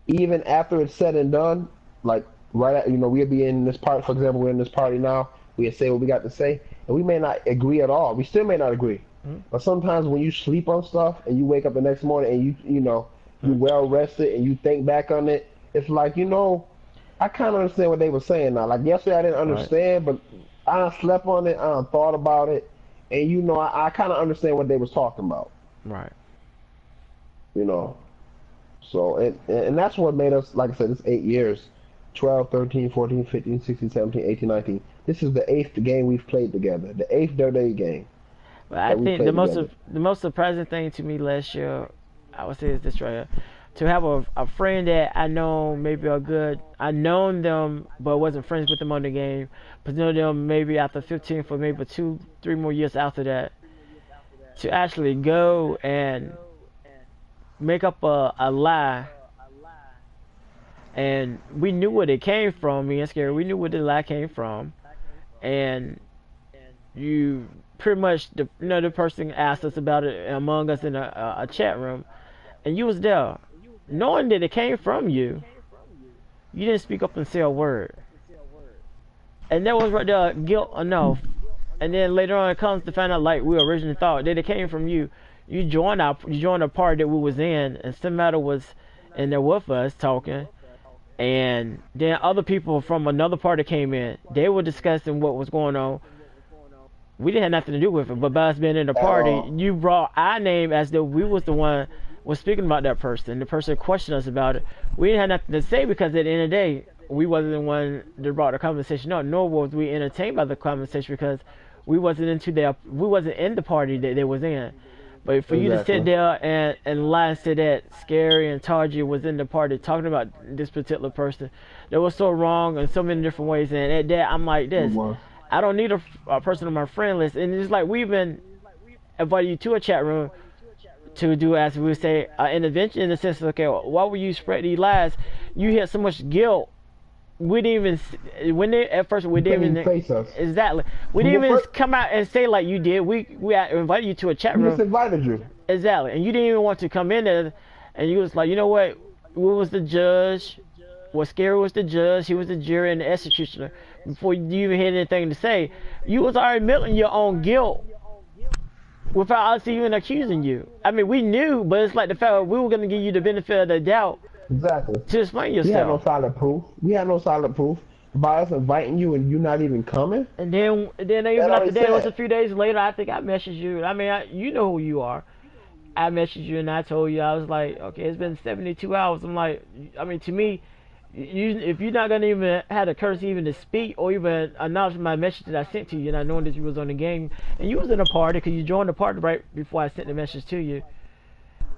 even after it's said and done, like, we'll be in this part, for example, we're in this party now, we say what we got to say, and we may not agree at all. We still may not agree. But sometimes when you sleep on stuff and you wake up the next morning and you well rested and you think back on it, it's like, I kind of understand what they were saying now. Like yesterday I didn't understand, but I done slept on it, I done thought about it, and I kind of understand what they was talking about. Right. So, and that's what made us, like I said, it's 8 years. 12, 13, 14, 15, 16, 17, 18, 19. This is the 8th game we've played together. The 8th day game. But I think the most surprising thing to me last year, I would say, is this right here. To have a friend that I know maybe I known them but wasn't friends with them on the game, but know them maybe after 15 for maybe 2-3 more years after that. To actually go and make up a lie, and we knew where it came from. Me and Scary, we knew where the lie came from, and you pretty much the person asked us about it among us in a chat room, and you was there, knowing that it came from you. You didn't speak up and say a word, and that was right there guilt enough. And then later on, it comes to find out, like we originally thought, that it came from you. You joined a party that we was in, and somebody was in there with us talking, and then other people from another party came in. They were discussing what was going on. We didn't have nothing to do with it, but by us being in the party, you brought our name as though we was the one was speaking about that person. The person questioned us about it. We didn't have nothing to say because at the end of the day, we wasn't the one that brought the conversation up, nor was we entertained by the conversation because we wasn't in the party that they was in. But for you to sit Exactly. there and lie and say that Scary and Tarji was in the party talking about this particular person, that was so wrong in so many different ways. And at that, I'm like It this. was. I don't need a person on my friend list. And it's like we've been invited you to a chat room to do, as we would say, an intervention in the sense of, okay, why would you spread these lies? You had so much guilt. We didn't even, when they, at first, we You couldn't didn't even even, face us. exactly. We didn't Well, even first, come out and say like you did. We invited you to a chat we just room. invited you. Exactly. And you didn't even want to come in there. And you was like, you know what? We was the judge. What Scary was the judge. He was the jury and the executioner. Before you even had anything to say, you was already admitting your own guilt without us even accusing you. I mean, we knew, but it's like the fact that we were going to give you the benefit of the doubt Exactly. to explain We had no yourself. solid proof. We had no solid proof. By us inviting you and you not even coming, And then that even after already that, it was a said. few days later, I think I messaged you. I mean, you know who you are. I messaged you and I told you, I was like, okay, it's been 72 hours. I'm like, I mean, to me, if you're not gonna even have the courtesy even to speak or even acknowledge my message that I sent to you, not knowing that you was on the game and you was in a party because you joined the party right before I sent the message to you,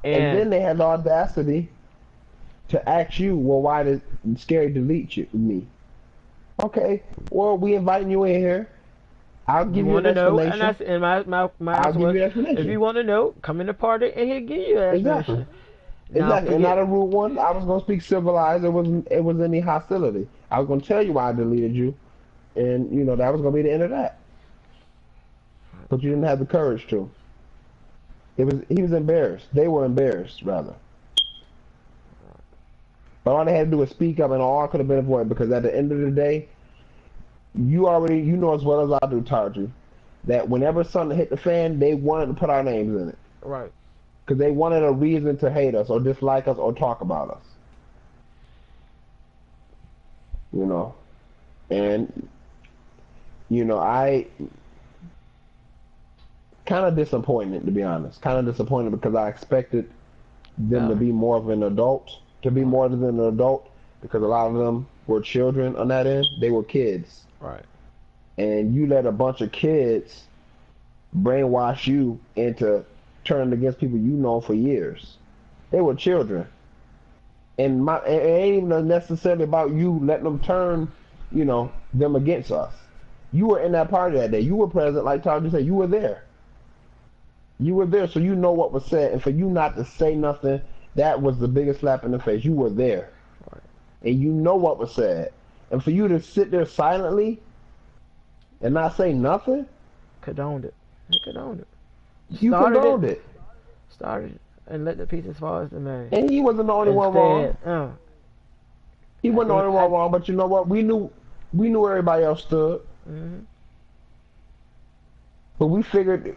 And and then they had the audacity to ask you, well, why did Scary delete me? Okay, well, we inviting you in here. I'll you give you want an to know, and explanation. my I'll answer give was, you an if explanation. you want to know, come in the party and he'll give you an Exactly. explanation. Now Exactly. And forget, not a rude one. I was gonna speak civilized. It was any hostility. I was gonna tell you why I deleted you, and that was gonna be the end of that. But you didn't have the courage to. He was embarrassed. They were embarrassed rather. But all they had to do was speak up, and all could have been avoided. Because at the end of the day, you know as well as I do, Tarju, that whenever something hit the fan, they wanted to put our names in it right. because they wanted a reason to hate us or dislike us or talk about us. You know, and I kind of disappointed, to be honest. Kind of disappointed because I expected them to Yeah. be more of an adult, to be more than an adult, because a lot of them were children on that end. They were kids, Right. and you let a bunch of kids brainwash you into turning against people you know for years. They were children, and it ain't even necessarily about you letting them turn, them against us. You were in that party that day. You were present, like Todd just said. You were there. You were there, so you know what was said. And for you not to say nothing, that was the biggest slap in the face. You were there, Right. and you know what was said. And for you to sit there silently and not say nothing, Condoned it. He condoned it. you Started it. condoned it. Started it. And let the pieces fall as they may. And he wasn't the only one wrong. Instead, He I wasn't the think only one wrong. But you know what? We knew where everybody else stood. mm-hmm. But we figured,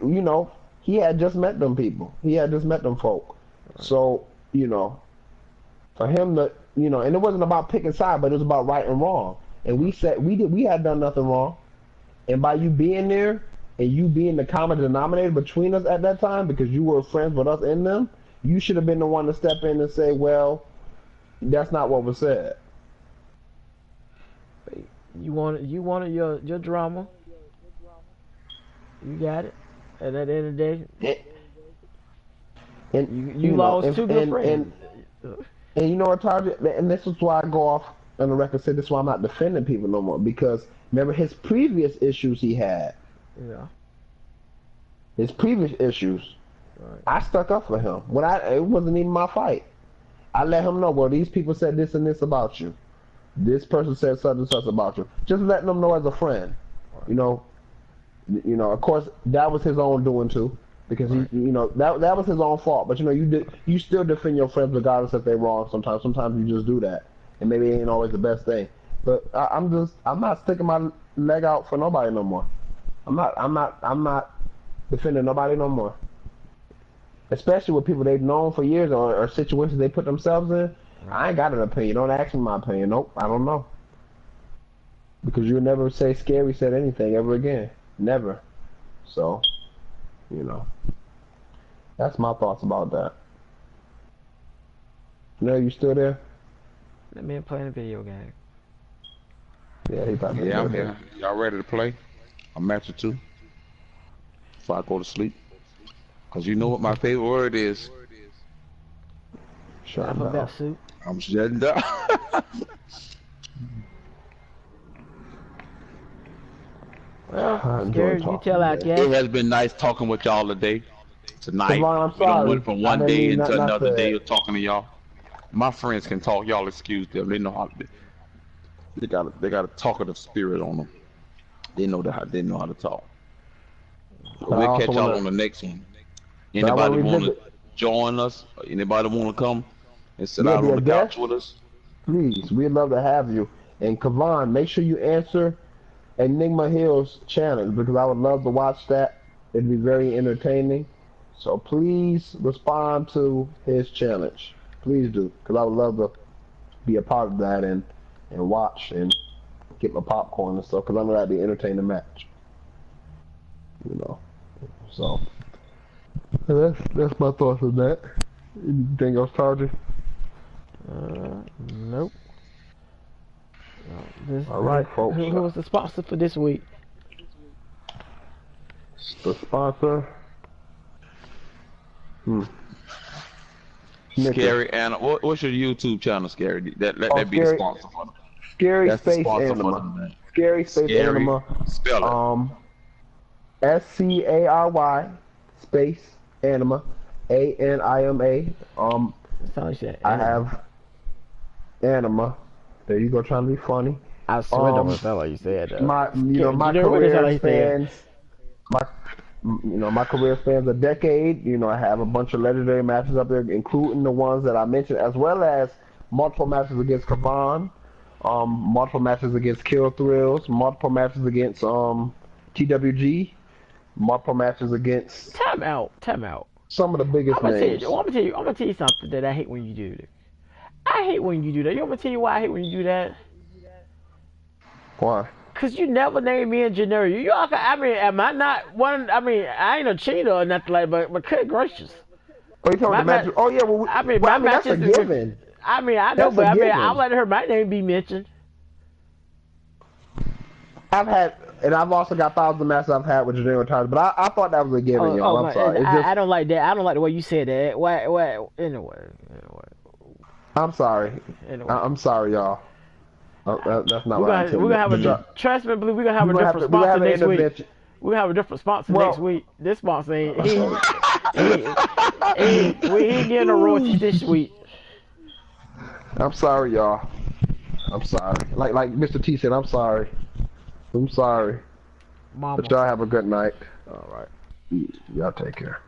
he had just met them people. He had just met them folk. Right. So, for him to, and it wasn't about picking side, but it was about right and wrong. And we said we had done nothing wrong. And by you being there and you being the common denominator between us at that time, because you were friends with us and them, you should have been the one to step in and say, well, that's not what was said. You wanted your drama. You got it. And at the end of the day, you lost two good friends. And you know what, Target? And this is why I go off on the record and say this is why I'm not defending people no more. Because remember his previous issues he had. Yeah. His previous issues. Right. I stuck up for him. It wasn't even my fight. I let him know, well, these people said this and this about you. This person said such and such about you. Just letting them know as a friend. Right. Of course, that was his own doing too. Because right. that was his own fault. But you still defend your friends regardless if they're wrong. Sometimes you just do that, and maybe it ain't always the best thing. But I'm not sticking my leg out for nobody no more. I'm not defending nobody no more. Especially with people they've known for years or situations they put themselves in. Right. I ain't got an opinion. Don't ask me my opinion. Nope, I don't know. Because you'll never say Scary said anything ever again. Never. So. That's my thoughts about that. You still there? That man playing a video game. Yeah, he's about to. Yeah, I'm here. Y'all ready to play? I'm Match 2. Before I go to sleep. Cause you know what my favorite word is. Shut Alphabet down. soup. I'm shutting down. Well, I enjoy Scary, you talking tell our today. It guest. has been nice talking with y'all today. Tonight, Devon, I'm we don't went sorry. from I one didn't day mean into nothing I another day said. of talking to y'all. My friends can talk. Y'all excuse them. They know how. They got a talkative spirit on them. They know how to talk. But I We'll also catch y'all wanna on the next one. but I wanna Anybody want to revisit. join us? Anybody want to come and sit Yeah, out be on a the couch guest. with us? Please. We'd love to have you. And Kavan, make sure you answer Enigma Hill's challenge because I would love to watch that. It'd be very entertaining. So please respond to his challenge. Please do, because I would love to be a part of that and watch and get my popcorn and stuff because I know that'd be an entertaining match. You know. So that's my thoughts on that. Anything else, Tarjay? Nope. This, All right, folks. who was the sponsor for this week? The sponsor. Snickers. Scary Animal. What's your YouTube channel, Scary? Let Oh, that be the scary, sponsor for them. scary That's the space sponsor for anima. them, man. Scary space Scary. anima. Spell it. SCARY space anima. ANIMA. That's how you said. I have anima. There you go, trying to be funny. I swear that was not like you said. My What is that career like you said? spans my my career spans a decade. I have a bunch of legendary matches up there, including the ones that I mentioned, as well as multiple matches against Kavan, multiple matches against Kill Thrills, multiple matches against TWG, multiple matches against Time out. Time out. some of the biggest names. I'm gonna tell you something that I hate when you do that. I hate when you do that. You want me to tell you why I hate when you do that? Why? Cause you never name me in January. You all, I mean, am I not one? I mean, I ain't a cheater or nothing like, but good gracious. Oh, you talking about the match? Oh yeah, well, My that's a matches. given. I mean, I know, That's but a I mean, I given. let her my name be mentioned. I've also got thousands of matches I've had with Janelle Times, but I thought that was a given, y'all. I'm sorry. I don't like that. I don't like the way you said that. Why? Anyway. I'm sorry. Anyway. I'm sorry, y'all. That's not what I intended. We're gonna have a trust me, believe we're gonna have a different we're sponsor gonna have next week. We're gonna have a different sponsor next week. This sponsor ain't he ain't getting a royalty this week. I'm sorry, y'all. I'm sorry. Like Mr. T said, I'm sorry. I'm sorry. Mama. But y'all have a good night. All right. Y'all take care.